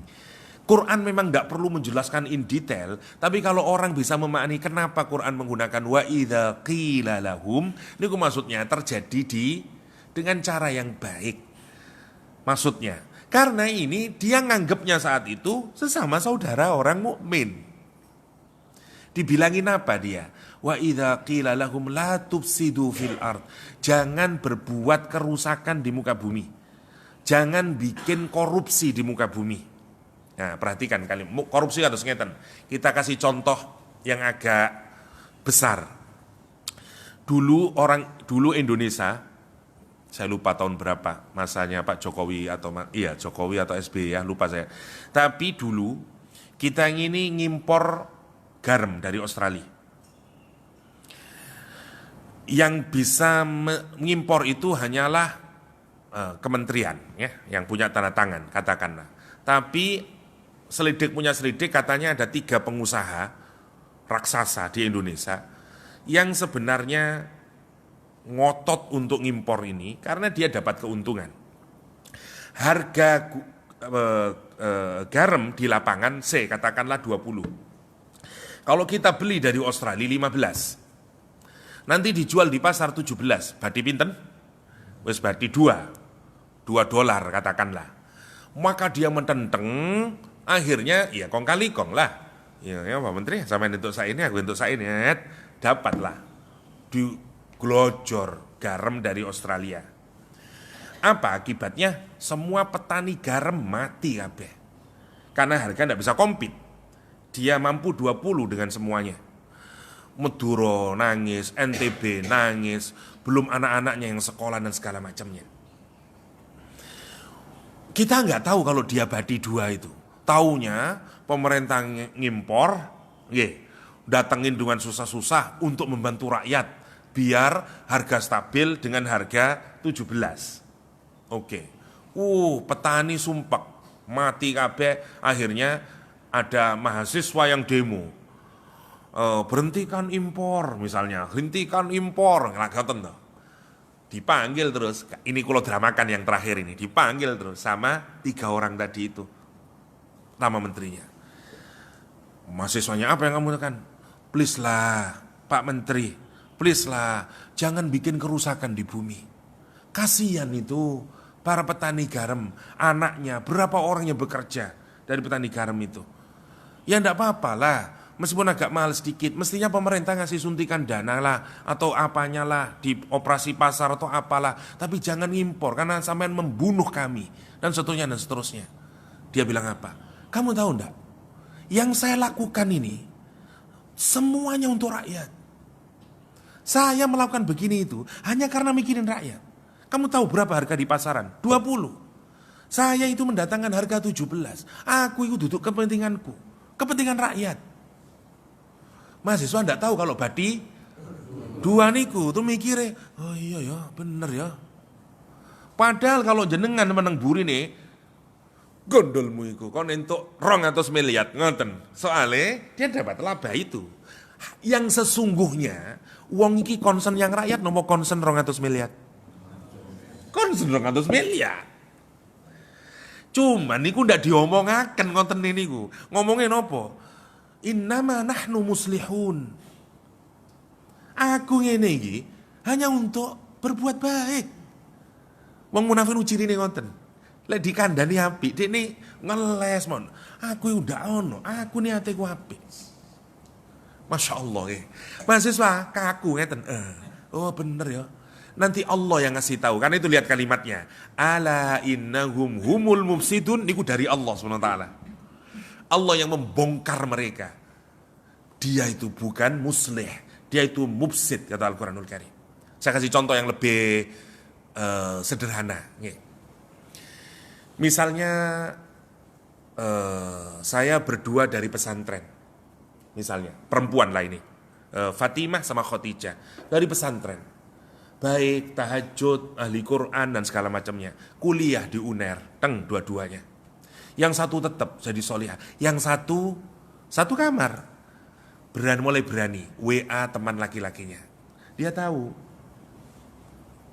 Quran memang tidak perlu menjelaskan in detail, tapi kalau orang bisa memahami kenapa Quran menggunakan wa idza qila lahum, niku maksudnya terjadi dengan cara yang baik. Maksudnya, karena ini dia nganggapnya saat itu sesama saudara orang mukmin. Dibilangin apa dia? Wa idza qila lahum la tufsidu fil ard. Jangan berbuat kerusakan di muka bumi. Jangan bikin korupsi di muka bumi. Nah, perhatikan kali korupsi harus ngeten. Kita kasih contoh yang agak besar. Dulu Indonesia, saya lupa tahun berapa, masanya Pak Jokowi atau Jokowi atau SBY ya, lupa saya. Tapi dulu kita ini ngimpor garam dari Australia. Yang bisa mengimpor itu hanyalah kementerian ya, yang punya tanda tangan katakanlah. Tapi selidik punya selidik katanya ada 3 pengusaha raksasa di Indonesia yang sebenarnya ngotot untuk ngimpor ini karena dia dapat keuntungan. Harga garam di lapangan katakanlah 20. Kalau kita beli dari Australia 15. Nanti dijual di pasar 17. Berarti pinten? Wes berarti 2 dolar katakanlah. Maka dia mententeng, akhirnya ya kong kali kong lah. Ya Pak Menteri, sama untuk saya ini, aku untuk saya ini, dapatlah di glojor garam dari Australia. Apa akibatnya? Semua petani garam mati kabeh. Karena harga tidak bisa compete. Dia mampu 20 dengan semuanya. Madura nangis, NTB nangis, belum anak-anaknya yang sekolah dan segala macamnya. Kita nggak tahu kalau dia badi 2 itu. Taunya pemerintah ngimpor, datengin dengan susah-susah untuk membantu rakyat biar harga stabil dengan harga 17. Petani sumpek, mati kabeh. Akhirnya ada mahasiswa yang demo. Berhentikan impor misalnya, hentikan impor, ngelagoten toh. Dipanggil terus, ini kalau dramakan yang terakhir ini, dipanggil terus sama 3 orang tadi itu, nama menterinya. Mahasiswanya apa yang kamu lakukan? Please lah, Pak Menteri, please lah, jangan bikin kerusakan di bumi. Kasihan itu para petani garam, anaknya, berapa orang yang bekerja dari petani garam itu. Ya enggak apa-apa lah, meskipun agak mahal sedikit, mestinya pemerintah ngasih suntikan dana lah, atau apanya lah, di operasi pasar atau apalah, tapi jangan impor, karena sampean membunuh kami, dan seterusnya dan seterusnya. Dia bilang apa? Kamu tahu enggak? Yang saya lakukan ini, semuanya untuk rakyat. Saya melakukan begini itu, hanya karena mikirin rakyat. Kamu tahu berapa harga di pasaran? 20. Saya itu mendatangkan harga 17. Aku itu duduk kepentinganku, kepentingan rakyat. Mahasiswa enggak tahu kalau badi 2 niku tuh mikirnya, oh iya ya, bener ya. Padahal kalau jenengan meneng buri nih, gondolmu iku kon entuk 200 miliar ngoten. Soale dia dapat laba itu. Yang sesungguhnya wong iki concern yang rakyat nopo concern 200 miliar. Concern 200 miliar. Cuman niku ndak diomongaken ngoten niku. Ngomongin nopo? Innama nahnu muslihun. Aku ngene iki hanya untuk berbuat baik. Wong munafik ujirine ngoten. Lek dikandani apik, dekne ngeles mon. Aku udah ono, aku niate ku apik. Masya Allah mahasiswa kaku ngeten. Oh bener ya. Nanti Allah yang ngasih tahu. Karena itu lihat kalimatnya. Ala innahum humul mufsidun. Niku dari Allah SWT. Allah yang membongkar mereka. Dia itu bukan muslih. Dia itu mufsid, kata Al-Quranul Karim. Saya kasih contoh yang lebih sederhana. Misalnya saya berdua dari pesantren. Misalnya, perempuan lah ini. Fatimah sama Khadijah. Dari pesantren. Baik, tahajud, ahli Quran, dan segala macamnya. Kuliah di UNER, dua-duanya. Yang satu tetap jadi solihah. Yang satu kamar. Mulai berani. WA teman laki-lakinya. Dia tahu.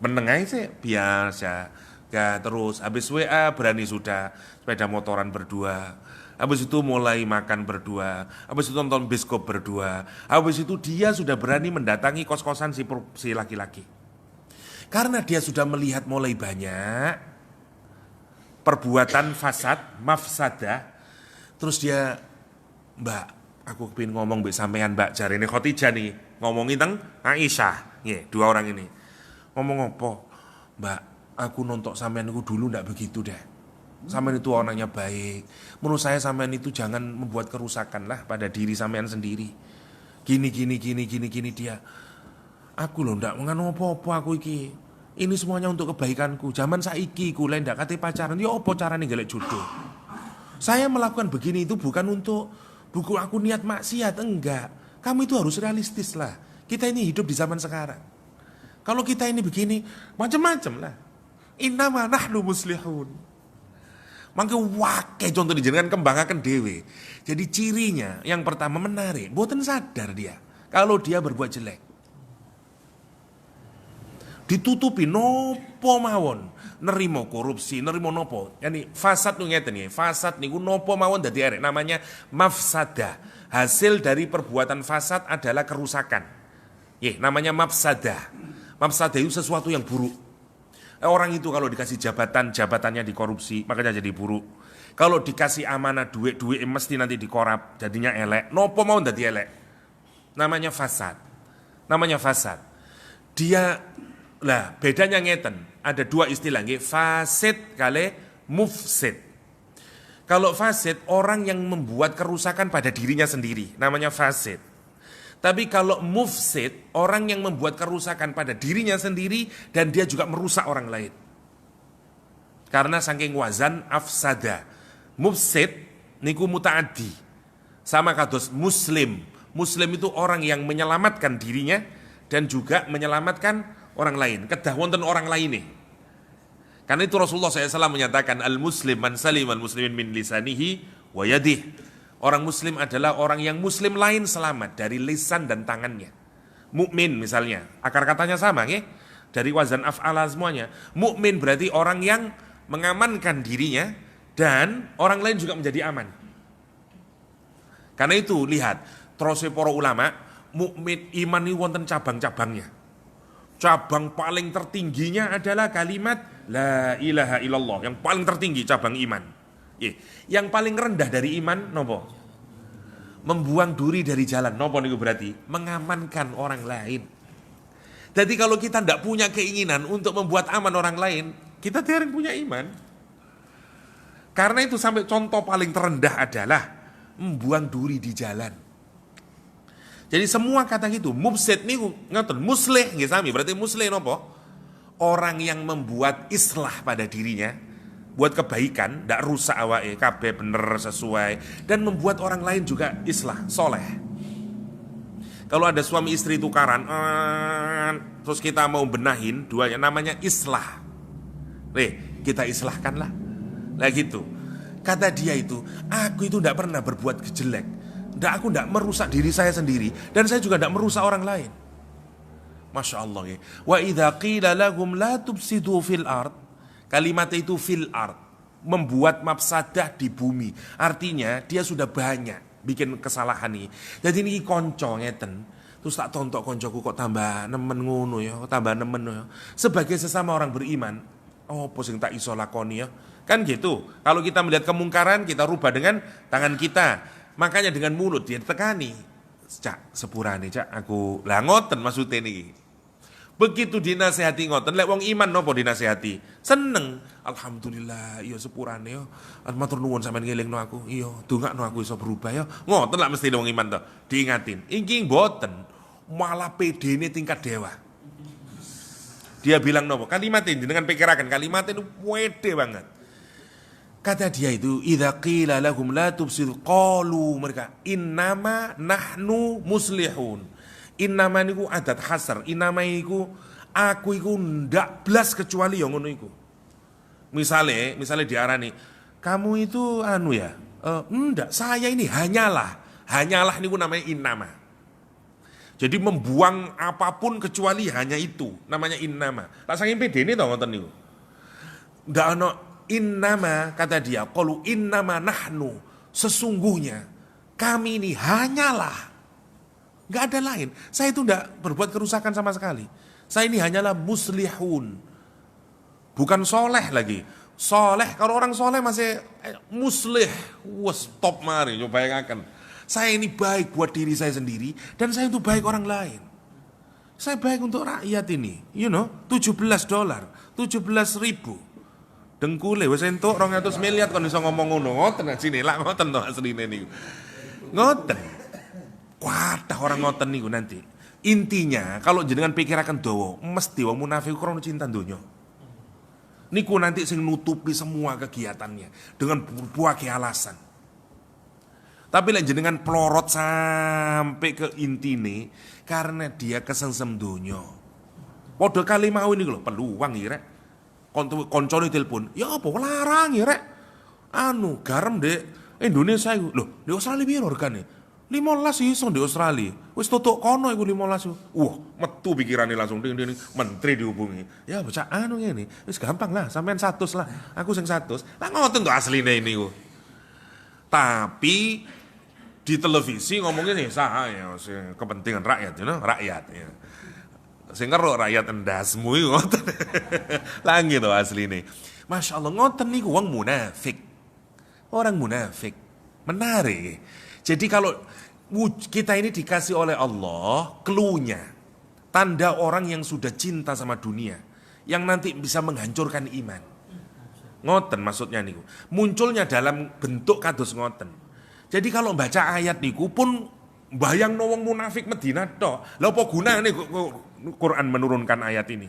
Menengai sih, biasa. Gak terus, habis WA berani sudah. Sepeda motoran berdua. Habis itu mulai makan berdua. Habis itu nonton bioskop berdua. Habis itu dia sudah berani mendatangi kos-kosan si laki-laki. Karena dia sudah melihat mulai banyak perbuatan fasad, mafsadah. Terus dia, Mbak, aku pengen ngomong mbek sampean Mbak, jarene Khadijah nih, ngomongin tentang Aisyah. Nggih, dua orang ini. Ngomong apa? Mbak, aku nonton sampean itu dulu ndak begitu deh. Sampean itu orangnya baik. Menurut saya sampean itu jangan membuat kerusakan lah pada diri sampean sendiri. Gini dia. Aku loh ndak ngano apa-apa aku iki. Ini semuanya untuk kebaikanku. Zaman saiki ku lain ndak kate pacaran. Ya apa carane golek jodoh? Saya melakukan begini itu bukan untuk aku niat maksiat, enggak. Kamu itu harus realistis lah. Kita ini hidup di zaman sekarang. Kalau kita ini begini, macam-macam lah. Innama nahnu muslihun. Mangke wake contoh dijenengan kembangaken dhewe. Jadi cirinya yang pertama menarik, mboten sadar dia kalau dia berbuat jelek. Ditutupi nopo mawon, nerimo korupsi, nerimo nopo. Yani fasad nu ngeten nggih, fasad niku nopo mawon dadi arek namanya mafsadah. Hasil dari perbuatan fasad adalah kerusakan. Nggih, namanya mafsadah. Mafsadah itu sesuatu yang buruk. Orang itu kalau dikasih jabatan, jabatannya dikorupsi, makanya jadi buruk. Kalau dikasih amanah duit mesti nanti dikorap, jadinya elek. Nopo mawon dadi elek. Namanya fasad. Namanya fasad. Dia lah bedanya ngeten, ada dua istilah nggih, fasid kali mufsid. Kalau fasid orang yang membuat kerusakan pada dirinya sendiri, namanya fasid. Tapi kalau mufsid orang yang membuat kerusakan pada dirinya sendiri dan dia juga merusak orang lain. Karena saking wazan afsada. Mufsid niku mutaaddi. Sama kados muslim. Muslim itu orang yang menyelamatkan dirinya dan juga menyelamatkan orang lain, kedah wonten orang lain nih. Karena itu Rasulullah SAW menyatakan al-muslim man salim al-muslimin min lisanihi wa yadih. Orang muslim adalah orang yang muslim lain selamat dari lisan dan tangannya. Mukmin misalnya, akar katanya sama nggih. Dari wazan af'ala semuanya. Mukmin berarti orang yang mengamankan dirinya dan orang lain juga menjadi aman. Karena itu lihat, terus para ulama, mukmin iman ini wonten cabang-cabangnya. Cabang paling tertingginya adalah kalimat La ilaha illallah. Yang paling tertinggi cabang iman. Yang paling rendah dari iman nopo? Membuang duri dari jalan. Nopo niku berarti? Mengamankan orang lain. Jadi kalau kita tidak punya keinginan untuk membuat aman orang lain, kita tidak punya iman. Karena itu sampai contoh paling terendah adalah membuang duri di jalan. Jadi semua kata gitu, mufsid niku ngoten, muslih nggih sami, berarti muslih napa? Orang yang membuat islah pada dirinya, buat kebaikan, ndak rusak awake, kabeh bener sesuai dan membuat orang lain juga islah, soleh. Kalau ada suami istri tukaran, terus kita mau benahin duanya namanya islah. Kita islahkanlah. Lah gitu. Kata dia itu, aku itu ndak pernah berbuat kejelek. Aku tidak merusak diri saya sendiri dan saya juga tidak merusak orang lain. Masya Allah ya. Wa idza qila lahum la tufsidu fil ard. Kalimat itu fil ard, membuat mafsadah di bumi. Artinya dia sudah banyak bikin kesalahan nih. Jadi ini konco ngeten. Terus tak tontok koncoku kok tambah nemen ngono ya, tambah nemen ya. Sebagai sesama orang beriman, apa sing tak iso lakoni ya? Kan gitu. Kalau kita melihat kemungkaran, kita rubah dengan tangan kita. Makanya dengan mulut dia tekani. Cak, sepurane cak, aku lah ngoten maksudnya nih. Begitu dinasehati ngoten, lek wong iman nopo dinasehati? Seneng. Alhamdulillah, iya sepurane yo. Matur nuwun sampean ngelingno aku. Iya, dongakno aku iso berubah yo. Ngoten lah mesti wong iman to. Diingatin. Iki mboten. Malah PD ini tingkat dewa. Dia bilang nopo? Kalimatin dengan pikiraken kalimatin itu pede banget. Kata dia itu, idza qila lahum la tufsidu qalu, mereka innama nahnu muslihun. Innama niku adat hasar, innama iku aku iku ndak blas kecuali yang ngono iku. Misale diarani, kamu itu anu ya, enggak, saya ini hanyalah niku namanya innama. Jadi membuang apapun kecuali hanya itu, namanya innama. Lah saking pedene to ngoten niku. Ndak ana innama, kata dia, qalu innama nahnu, sesungguhnya kami ini hanyalah, nggak ada lain. Saya itu nggak berbuat kerusakan sama sekali. Saya ini hanyalah muslihun, bukan soleh lagi. Soleh, kalau orang soleh masih muslih, wes top mari, coba bayangkan. Saya ini baik buat diri saya sendiri dan saya untuk baik orang lain. Saya baik untuk rakyat ini, $17, 17.000. Dengkule wis entuk 200 miliar kon iso ngomong ngono. Ngoten sini lak ngoten to asline niku. Ngoten. Kuatah orang ngoten niku nanti. Intinya kalau jenengan pikiraken dawa, mesti wong munafik krono cinta donya. Niku nanti sing nutupi semua kegiatannya dengan berbagai alasan. Tapi lek jenengan pelorot sampai ke intine karena dia kesengsem donya. Padha kali mau niku lho, peluang iki rek. Koncone telepon, ya apa larang ya rek. Garam dek Indonesia iku. Lho, di Australia piro regane? 15 iso di Australia. Wis tutuk kono iku 15. Wah, metu pikirane langsung ding menteri dihubungi. Ya bocah ngene. Wis gampang lah, sampean 100 lah. Aku sing 100. Lah ngoten to asline ini ku. Tapi di televisi ngomongnya nih ya kepentingan rakyat, rakyat ya. Sing ngeruk rakyat endasmu iku ngoten. Lah gitu asline. Masya Allah ngoten niku wong munafik. Orang munafik. Menarik. Jadi kalau kita ini dikasih oleh Allah clue-nya, tanda orang yang sudah cinta sama dunia, yang nanti bisa menghancurkan iman. Ngoten maksudnya niku. Munculnya dalam bentuk kados ngoten. Jadi kalau baca ayat niku pun bayang wong munafik Medina tok. Lha apa gunane Quran menurunkan ayat ini?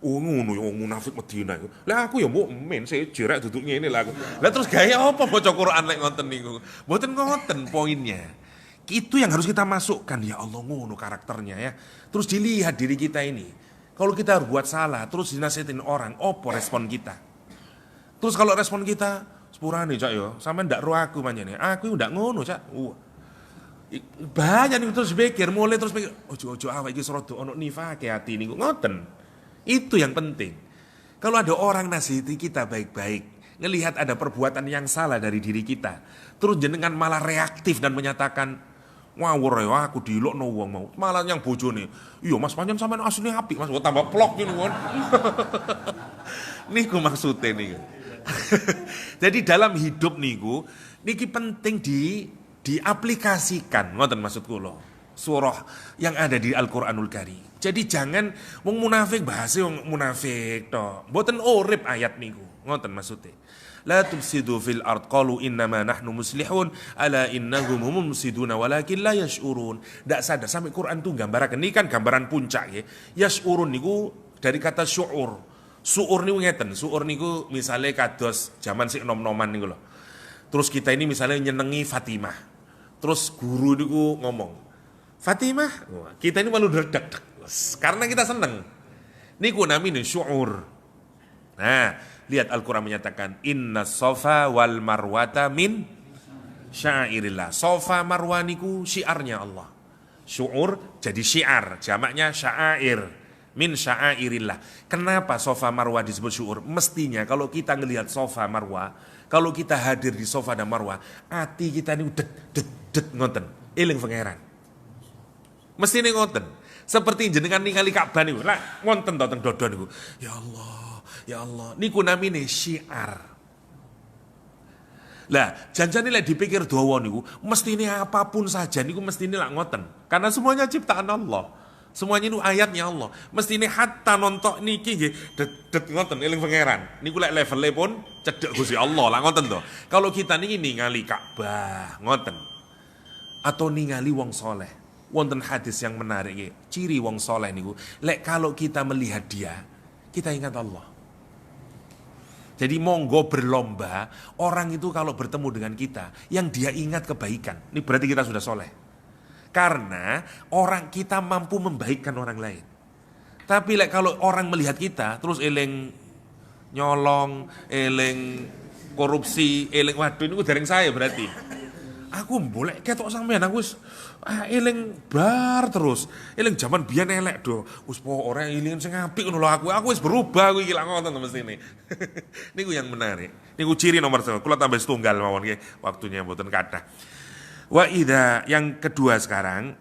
Oh ngono wong munafik Medina iku. Lah aku ya mukmin seje rek duduk ngene lah aku. Lah terus gaya apa maca Quran lek ngoten niku? Mboten ngoten poinnya. Itu yang harus kita masukkan, ya Allah ngono karakternya ya. Terus dilihat diri kita ini. Kalau kita buat salah terus dinasihatin orang, opo respon kita? Terus kalau respon kita sepurane cak yo, sampean ndak ro aku manjane. Aku ndak ngono cak. Banyak nih terus mulai terus pikir, ojo awak iki serodo ono nifake ati niku ngoten. Itu yang penting. Kalau ada orang nasihati kita baik-baik, ngelihat ada perbuatan yang salah dari diri kita, terus jenengan malah reaktif dan menyatakan, ngawur ya aku dilokno wong mau. Malah yang bojone, iya Mas pancen sampean asline apik Mas, tambah plok ngono kon. Niku maksudnya niku. Jadi dalam hidup niku niki penting diaplikasikan, ngoten maksud kula. Surah yang ada di Al-Qur'anul Karim. Jadi jangan wong munafik bahasa wong munafik tok. Mboten urip ayat niku. Ngoten maksudnya. La tufsidu fil ard qalu innama nahnu muslihun ala innahum humul mufsiduna walakin la yash'urun. Ndak sadar sampai Quran tuh gambaraken ini kan gambaran puncak ya. Yash'urun niku dari kata syu'ur. Su'ur niku ngeten, su'ur niku misale kados zaman sik nom-noman niku lho. Terus kita ini misalnya nyenengi Fatimah. Terus guru niku ngomong, Fatimah, kita ini malu deg-deg karena kita seneng. Niku namine syu'ur. Nah, lihat Al-Qur'an menyatakan inna sofa wal marwata min syairillah. Sofa marwa niku syiarnya Allah. Syu'ur jadi syiar, jamaknya syair. Min syairillah. Kenapa sofa marwa disebut syu'ur? Mestinya kalau kita ngelihat sofa marwa, kalau kita hadir di sofa dan marwa, hati kita ini det ngoten, eling pangeran. Mesti ini ngoten. Seperti jenengan ningali Ka'bah niku. Lah wonten to teng dodo niku. Ya Allah, ya Allah. Niku namine syiar. Lah, janjane lek dipikir dawa niku, mestine apapun saja niku mestine lak ngoten. Karena semuanya ciptaan Allah. Semuanya itu ayatnya Allah. Mestine hatta nontok niki nggih det ngoten eling pangeran. Niku lek levele pun cedhek Gusti Allah lah ngoten to. Kalau kita niki ningali Ka'bah ngoten. Atau ningali wong soleh. Wonten hadis yang menarik ya. Ciri wong soleh niku, lek kalau kita melihat dia, kita ingat Allah. Jadi monggo berlomba, orang itu kalau bertemu dengan kita, yang dia ingat kebaikan. Ini berarti kita sudah soleh. Karena orang kita mampu membaikkan orang lain. Tapi lek kalau orang melihat kita, terus eling nyolong, eling korupsi, eling waduh ini dereng saya berarti. Aku boleh ketok sampean aku wis eling bar terus. Eling zaman biyen elek do. Wis ora eling sing apik ngono lho aku. Aku wis berubah aku iki lak ngoten mestine. Niku yang menarik. Niku ciri nomor 1. Kula tambah setunggal mawon nggih. Waktunya mboten kathah. Wa idza yang kedua sekarang,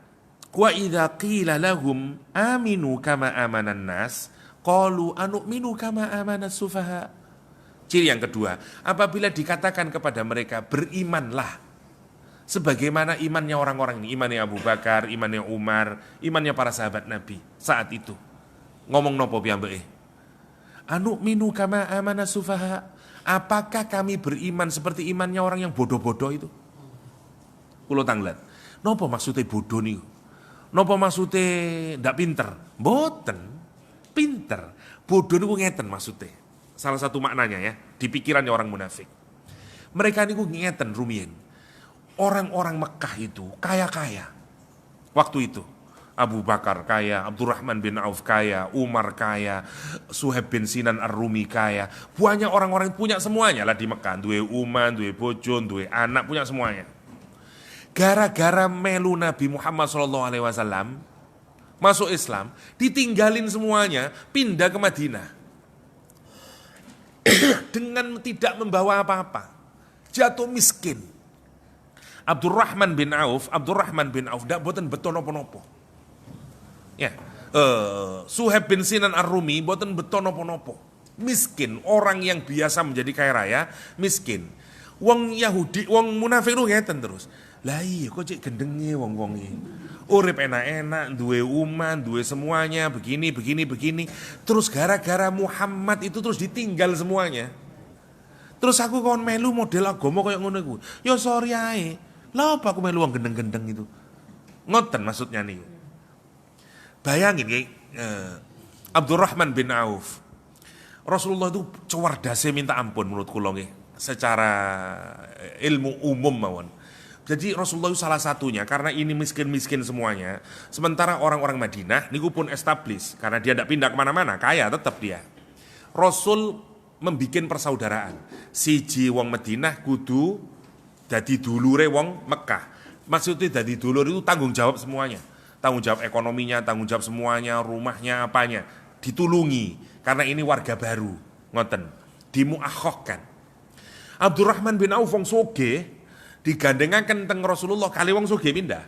wa idza qila lahum aminu kama amanan nas qalu anu'minu kama amanas sufaha. Ciri yang kedua, apabila dikatakan kepada mereka berimanlah Sebagaimana imannya orang-orang ini, imannya Abu Bakar, imannya Umar, imannya para sahabat Nabi saat itu. Ngomong nopo piyambake? Anu minu kama amana sufaha. Apakah kami beriman seperti imannya orang yang bodoh-bodoh itu? Kulo tanglet. Nopo maksudnya bodoh niku? Nopo maksudnya ndak pinter? Mboten. Pinter. Bodoh niku ngeten maksudnya. Salah satu maknanya ya, di pikirannya orang munafik. Mereka niku ngeten rumiyin. Orang-orang Mekah itu kaya-kaya. Waktu itu Abu Bakar kaya, Abdurrahman bin Auf kaya, Umar kaya, Suhaib bin Sinan Ar-Rumi kaya. Banyak orang-orang punya semuanya lah di Mekah. Duwe uman, duwe bojo, duwe anak, punya semuanya. Gara-gara melu Nabi Muhammad SAW masuk Islam, ditinggalin semuanya, pindah ke Madinah. Dengan tidak membawa apa-apa. Jatuh miskin. Abdurrahman bin Auf ndak boten beto nopo-nopo. Ya, Suhaib bin Sinan Ar-Rumi boten beto nopo-nopo. Miskin, orang yang biasa menjadi kaya raya, miskin. Wong Yahudi, wong munafik lu ngeten terus. Lah iya kok cek gendenge wong-wong iki. Urip enak-enak, duwe uman, duwe semuanya, begini. Terus gara-gara Muhammad itu terus ditinggal semuanya. Terus aku kon melu model agama kayak ngono iku. Ya sorry ae. Lah apa aku melu wong gendeng-gendeng itu? Ngoten maksudnya nih. Bayangin Abdurrahman bin Auf. Rasulullah itu cewardase minta ampun menurut kula nggih, secara ilmu umum mawon. Jadi Rasulullah itu salah satunya karena ini miskin-miskin semuanya. Sementara orang-orang Madinah niku pun establish karena dia tidak pindah kemana-mana, kaya tetap dia. Rasul membikin persaudaraan. Siji wong Madinah kudu dadi dulure wong Mekah. Maksudnya dadi dulur itu tanggung jawab semuanya. Tanggung jawab ekonominya, tanggung jawab semuanya, rumahnya, apanya. Ditulungi. Karena ini warga baru. Ngoten. Dimuakhokkan. Abdurrahman bin Auf wong soge, digandengaken teng Rasulullah kali wong soge pindah.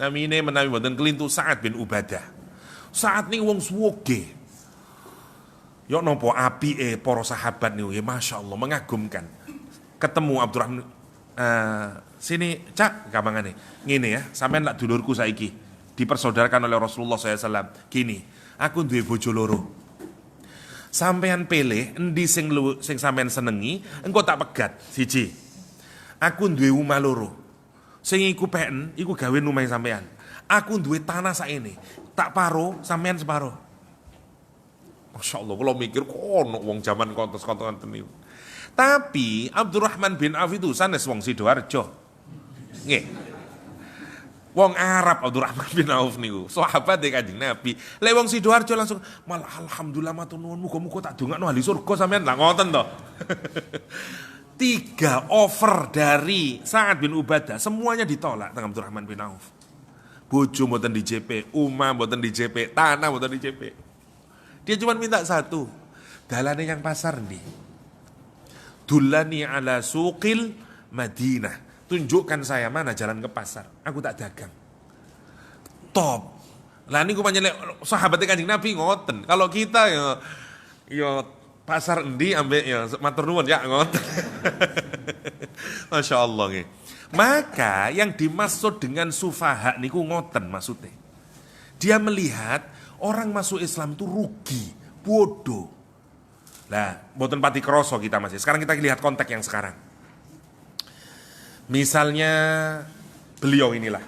Namine menawi wonten kelintu Sa'ad bin Ubadah. Sa'ad ning wong soge. Yo nopo apike para sahabat niku, ya Masya Allah mengagumkan. Ketemu Abdurrahman, sini cak gampangane ngene ya, sampean lak dulurku saiki dipersaudarakan oleh Rasulullah SAW. Gini, aku duwe bojo loro. Sampean pilih endi sing sampean senengi, engko tak pegat. Siji, aku duwe omah loro. Sing iku peken, iku gawe omahe sampean. Aku duwe tanah saene, tak paro, sampean separo. Masya Allah, kalau mikir kok ono wong zaman kontes-kontesan niku. Tapi Abdurrahman bin Auf itu sanes wong Sidoarjo. Nggih. Wong Arab Abdurrahman bin Auf niku, sahabat e Kanjeng Nabi. Lek wong Sidoarjo langsung malah alhamdulillah matur nuwun muga-muga tak dongakno ahli surga sampean lah ngoten to. 3 offer dari Sa'ad bin Ubadah semuanya ditolak dengan Abdurrahman bin Auf. Bojo mboten di JP, umah mboten di JP, tanah mboten di JP. Dia cuma minta satu, dalane yang pasar nih. Dulani ala suqil Madinah. Tunjukkan saya mana jalan ke pasar. Aku tak dagang. Top. Lah niku pancen sahabat Kanjeng Nabi ngoten. Kalau kita ya pasar endi ambek ya matur nuwun ya ngoten. Masya Allah nggih. Maka yang dimaksud dengan sufaha niku ngoten maksudnya. Dia melihat orang masuk Islam itu rugi, bodoh. Lah, mboten pati kroso kita masih. Sekarang kita lihat konteks yang sekarang. Misalnya beliau inilah.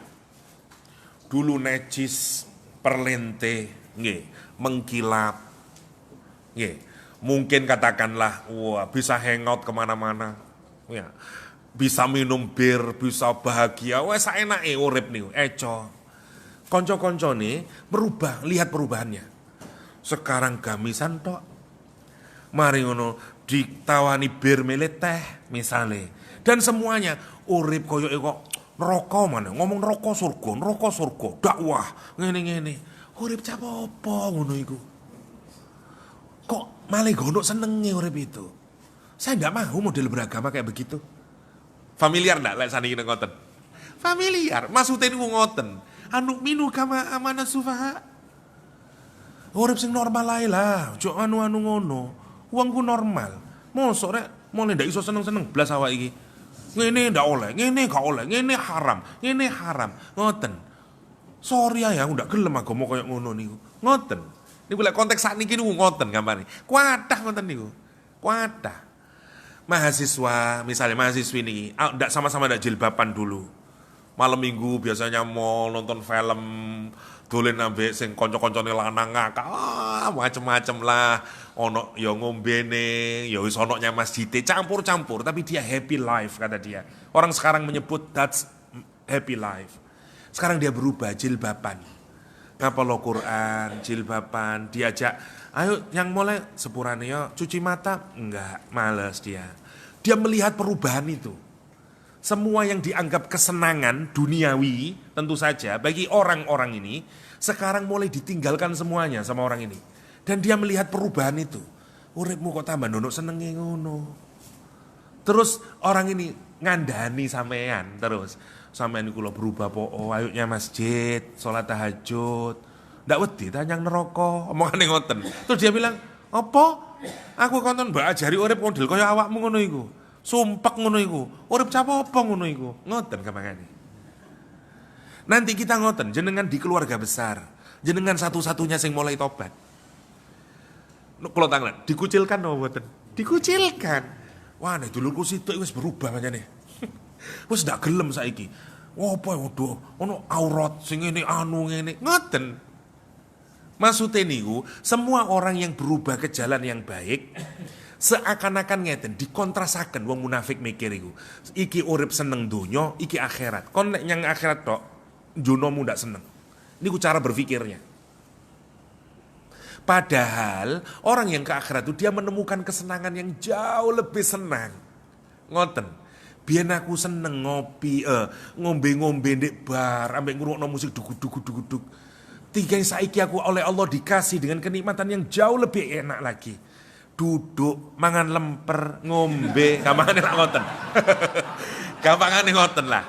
Dulu necis, perlente, nggih, mengkilap. Nggih, mungkin katakanlah wah bisa hangout kemana-mana. Ya. Bisa minum bir, bisa bahagia. Wah saenake urip niku, eco. Konco-konco nih berubah, lihat perubahannya. Sekarang gamisan tok. Mari ngono ditawani bir mele teh misale. Dan semuanya urip koyo kok neraka mana ngomong neraka surga, dakwah ngene-ngene. Urip cap apa ngono iku? Kok malah gono senenge urip itu. Saya enggak mau model beragama kayak begitu. Familiar enggak lek saniki ngoten? Familiar, maksudnya niku ngoten. Anu minu kama amana sufaha. Urip sing normal ae lah, ojo anu ngono. Wongku normal. Mosok rek mole ndak iso seneng-seneng blas awak iki. Ngene ndak oleh, ngene gak oleh, ngene haram, ngene haram. Ngoten. Sorry ya, ndak gelem agama koyo ngono niku. Ngoten. Niku lek konteks sakniki niku ngoten gampane. Kuatah ngoten niku. Kuatah. Mahasiswa, misalnya mahasiswi ini, ndak sama-sama ndak jilbaban dulu. Malam minggu biasanya mau nonton film, dolen ambek sing kanca-kancane lanang ngakak, macem-macem lah. Ono ya ngombene, ya wis ono nya masjid, campur-campur, tapi dia happy life kata dia. Orang sekarang menyebut that's happy life. Sekarang dia berubah jilbaban. Ngapalo Quran, jilbaban, diajak, ayo yang mulai sepurane ya cuci mata, enggak, males dia. Dia melihat perubahan itu. Semua yang dianggap kesenangan duniawi, tentu saja bagi orang-orang ini, sekarang mulai ditinggalkan semuanya sama orang ini. Dan dia melihat perubahan itu. Uripmu kok tambah nonok senenge ngono. Terus orang ini ngandani sampean terus. Sampean iku lho berubah po, ayuknya masjid, sholat tahajud. Ndak wedi ta nyang neraka, omongane ngoten. Terus dia bilang, "Apa? Aku konton mbak ajari urip model kaya awakmu ngono iku. Sumpek ngono iku. Urip capa apa ngono iku?" Ngoten gampangane. Nanti kita ngoten, jenengan di keluarga besar, jenengan satu-satunya sing mulai tobat. Kalau tangan, dikucilkan apa mboten? Dikucilkan. Wah, nek dulurku situ wis berubah pancene. Wis ndak gelem saiki. Apa waduh, ono aurat sing ngene anu ngene. Ngoten. Maksudnya niku, semua orang yang berubah ke jalan yang baik seakan-akan ngeten dikontrasaken wong munafik mikir iku. Iki urip seneng donya, iki akhirat. Kon nek nyang akhirat tok, jonomu ndak seneng. Niku cara berpikirnya. Padahal orang yang ke akhirat itu dia menemukan kesenangan yang jauh lebih senang. Ngoten. Biyen aku seneng ngopi, ngombe-ngombe ndek bar, ambek ngrungokno musik duguk-duguk. Tiga saiki aku oleh Allah dikasih dengan kenikmatan yang jauh lebih enak lagi. Duduk, mangan lemper, ngombe, gampangane tak ngoten. Gampangane ngoten lah.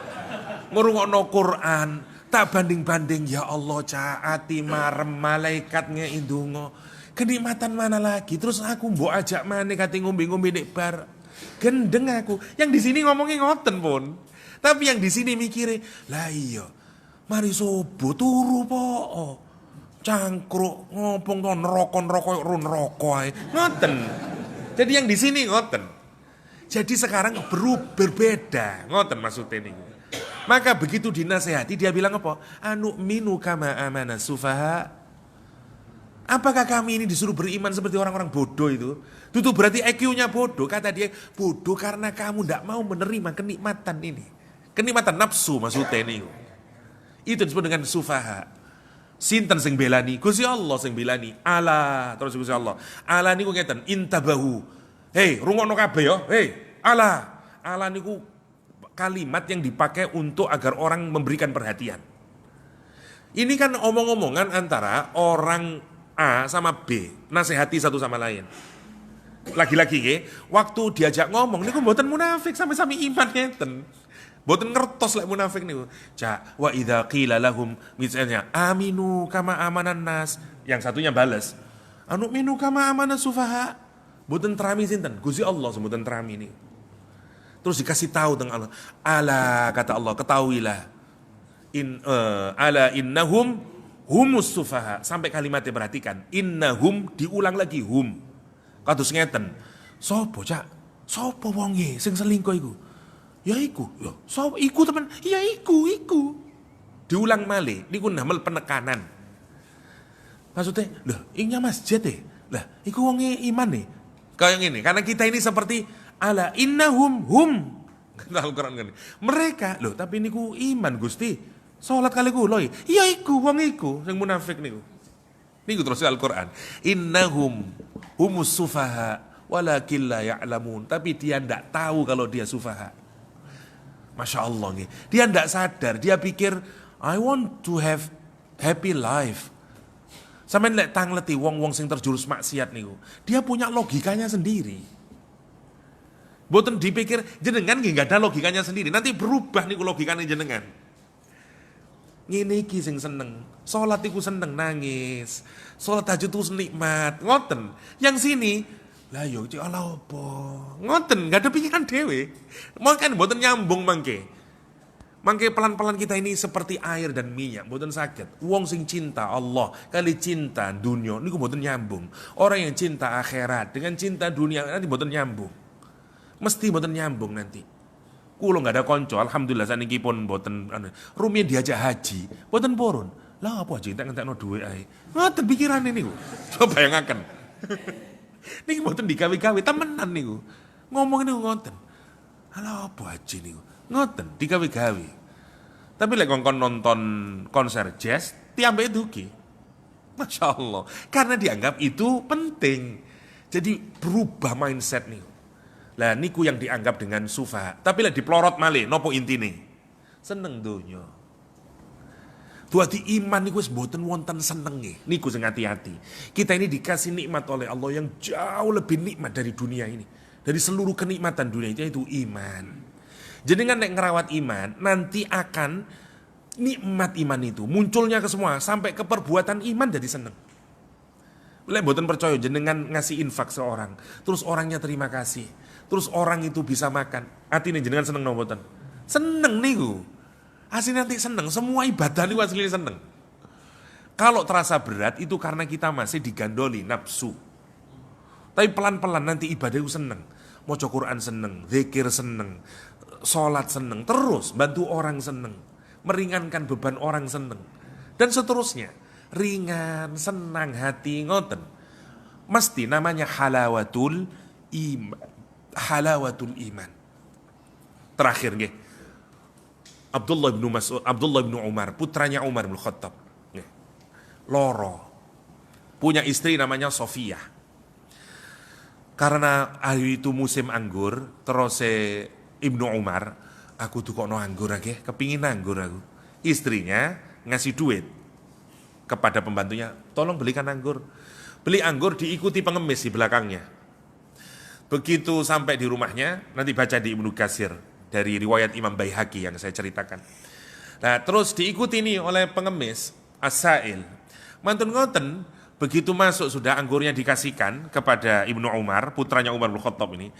Ngrungokno Quran, tak banding-banding, ya Allah caati marem malaikat ngeindungo. Kenikmatan mana lagi? Terus aku mbok ajak maneh kate ngombe-ngombe ndek bar. Gendeng aku. Yang di sini ngomongin ngoten pun. Tapi yang di sini mikire, lah iya. Mari sobo turu po. Cangkruk ngopong to neraka-neraka run neraka ae. Ngoten. Jadi yang di sini ngoten. Jadi sekarang berbeda. Ngoten maksudnya niku. Maka begitu dinasehati dia bilang apa? Anu minu kama amana sufaha. Apakah kami ini disuruh beriman seperti orang-orang bodoh itu? Itu berarti IQ-nya bodoh. Kata dia, bodoh karena kamu tidak mau menerima kenikmatan ini. Kenikmatan nafsu maksudnya ini. Itu disebut dengan sufaha. Sinten sing belani? Gusti Allah sing belani. Ala, terus Gusti Allah. Ala niku ngeten, intabahu. Hei, rungokno kabeh yo. Hei, ala. Ala niku kalimat yang dipakai untuk agar orang memberikan perhatian. Ini kan omong-omongan antara orang A sama B, nasihati satu sama lain. Lagi-lagi ya, waktu diajak ngomong niku mboten munafik sami-sami iman ngeten. Mboten ngertos lek munafik niku. Ca wa idza qila lahum misalnya aminu kama amanan nas, yang satunya bales. Anu minu kama amanas sufaha. Mboten terami sinten? Gusti Allah sebutan terami niku. Terus dikasih tahu tentang Allah. Ala kata Allah, ketahuilah. Ala innahum humus sufaha. Sampai kalimatnya perhatikan. Innahum diulang lagi hum. Kados ngeten. Sopo cak? Sopo wonge sing selingkuh iku? Ya iku. Ya, sopo iku teman? Ya iku. Diulang malih. Niku namel penekanan. Maksudnya, lah, ingnya masjid lah, iku wonge iman nih. Kayak ngene, karena kita ini seperti ala innahum hum. Kata Al-Qur'an kan. Mereka, loh, tapi niku iman Gusti. Salat kali kula. Iya iku wong iku sing munafik niku. Niku terus Al-Qur'an. Innahum humus sufaha walakin la ya'lamun. Tapi dia ndak tahu kalau dia sufaha. Masya Allah nih. Dia ndak sadar, dia pikir I want to have happy life. Sampeyan lek tangleti wong-wong sing terjurus maksiat niku. Dia punya logikanya sendiri. Mboten dipikir jenengan nggih enggak ada logikanya sendiri. Nanti berubah niku logikane jenengan. Ngene iki sing seneng. Salat iku seneng nangis. Salat tahajud itu nikmat. Ngoten. Yang sini Lah yo cek ala apa? Ngoten, enggak ada pikiran dhewe. Mangke mboten nyambung mangke. Mangke pelan-pelan kita ini seperti air dan minyak, mboten saged. Wong sing cinta Allah kali cinta dunia niku mboten nyambung. Orang yang cinta akhirat dengan cinta dunia nanti mboten nyambung. Mesti mboten nyambung nanti. Kulo enggak ada konco, alhamdulillah saniki pun mboten rumiyin diajak haji, mboten purun. Lah apa aja entek-entekno dhuwit ae. Ngoten pikirane niku. Coba bayangaken. Niki mboten digawe-gawe temenan niku. Ngomong niku ngoten. Ala apa aja niku. Ngoten digawe-gawe. Tapi lek ngongkon nonton konser jazz tiambe dugi. Masya Allah. Karena dianggap itu penting. Jadi berubah mindset niku. Lah niku yang dianggap dengan sufa. Tapi lek diplorot malih nopo intine? Seneng donya. Duati iman niku wis mboten wonten senenge. Niku sing hati-hati. Kita ini dikasih nikmat oleh Allah yang jauh lebih nikmat dari dunia ini. Dari seluruh kenikmatan dunia itu yaitu iman. Jenengan nek ngerawat iman nanti akan nikmat iman itu munculnya ke semua sampai ke perbuatan iman jadi seneng. Lek mboten percaya jenengan ngasih infak seorang, terus orangnya terima kasih. Terus orang itu bisa makan. Atine jenengan seneng napa mboten? Seneng niku. Asli nanti seneng, semua ibadah ini asli seneng. Kalau terasa berat itu karena kita masih digandoli nafsu. Tapi pelan-pelan nanti ibadah itu seneng. Maca Quran seneng, zikir seneng, sholat seneng, terus bantu orang seneng, meringankan beban orang seneng, dan seterusnya. Ringan, senang hati, ngoten. Mesti namanya halawatul iman. Halawatul iman. Terakhir nggih. Abdullah bin Umar, putranya Umar bin Khattab. Loro. Punya istri namanya Sofiyah. Karena hari itu musim anggur, terus Ibnu Umar, aku tuh kok no anggur aja, kepingin anggur aku. Istrinya ngasih duit kepada pembantunya, tolong belikan anggur. Beli anggur diikuti pengemis di belakangnya. Begitu sampai di rumahnya, nanti baca di Ibnu Katsir. Dari riwayat Imam Baihaqi yang saya ceritakan. Nah, terus diikuti nih oleh pengemis As-Sa'il. Mantun ngoten, begitu masuk sudah anggurnya dikasihkan kepada Ibnu Umar, putranya Umar bin Khattab ini.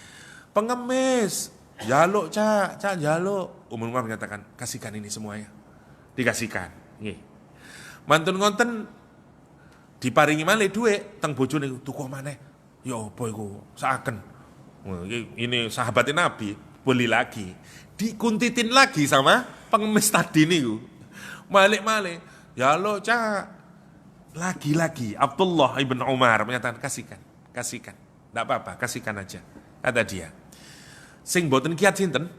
Pengemis, jaluk cak jaluk. Umar mengatakan, kasihkan ini semuanya. Dikasihkan. Nggih. Mantun ngoten diparingi malih dhuwit teng bojone tuku maneh. Ya apa iku? Saken. Ini sahabatnya Nabi. Beli lagi, dikuntitin lagi sama pengemis tadi nih, malik-malik, ya lo cak, lagi-lagi. Abdullah ibn Umar menyatakan kasihkan, tidak apa-apa, kasihkan aja, kata dia. Sing boten kiat sinten,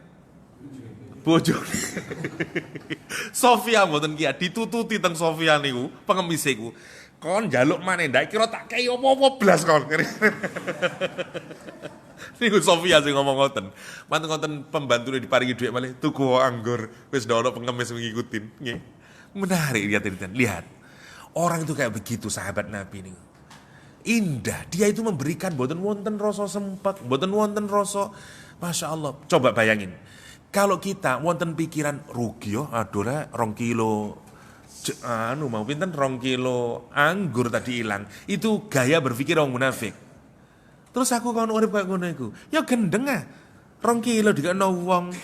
bojo, Sofia boten kiat, ditututi teng Sofia niku, pengemis niku, kon jaluk mana, ndak kira tak kei opo-opo blas kon. Niku Sofia sing ngomong ngoten. Manten-ngoten pembantune diparingi dhuwit malih tuku anggur, wis ndak ono pengemis ngikutin. Nggih. Menarik lihat. Orang itu kayak begitu sahabat Nabi niku. Indah, dia itu memberikan mboten wonten rasa sempak, mboten wonten rasa Masya Allah. Coba bayangin. Kalau kita wonten pikiran rugi yo aduh lah 2 kilo mau pinten 2 kilo anggur tadi hilang. Itu gaya berpikir orang munafik. Terus aku kon urip kaya ngono iku. Ya gendeng ah. 2 kilo dikene wong.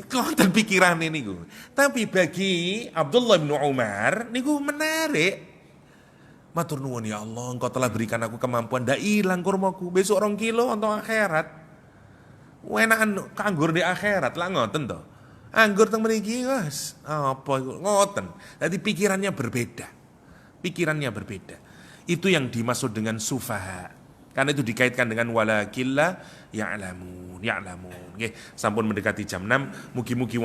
Konten pikirane niku. Tapi bagi Abdullah bin Umar niku menarik. Matur nuwun ya Allah, Engkau telah berikan aku kemampuan ndak ilang kurmaku. Besok 2 kilo untuk akhirat. Enakan anggur di akhirat lah ngoten to. Anggur teng mriki wis apa iku ngoten. Dadi pikirannya berbeda. Itu yang dimaksud dengan sufaha. Karena itu dikaitkan dengan walakilla ya'lamun. Nggih, sampun mendekati jam 6. Mugi-mugi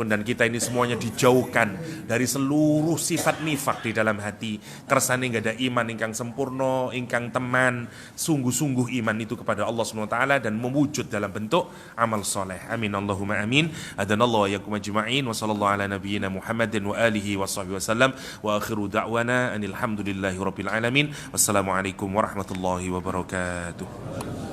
dan kita ini semuanya dijauhkan dari seluruh sifat nifak di dalam hati. Kersane enggak ada iman ingkang sempurna, ingkang teman, sungguh-sungguh iman itu kepada Allah Subhanahu wa taala dan mewujud dalam bentuk amal soleh. Amin Allahumma amin. Adanallahu wa yakum ajma'in wa sallallahu ala nabiyyina Muhammadin wa alihi wa sahbihi wasallam wa akhiru da'wana anil hamdulillahi rabbil alamin. Wassalamualaikum warahmatullahi wabarakatuh.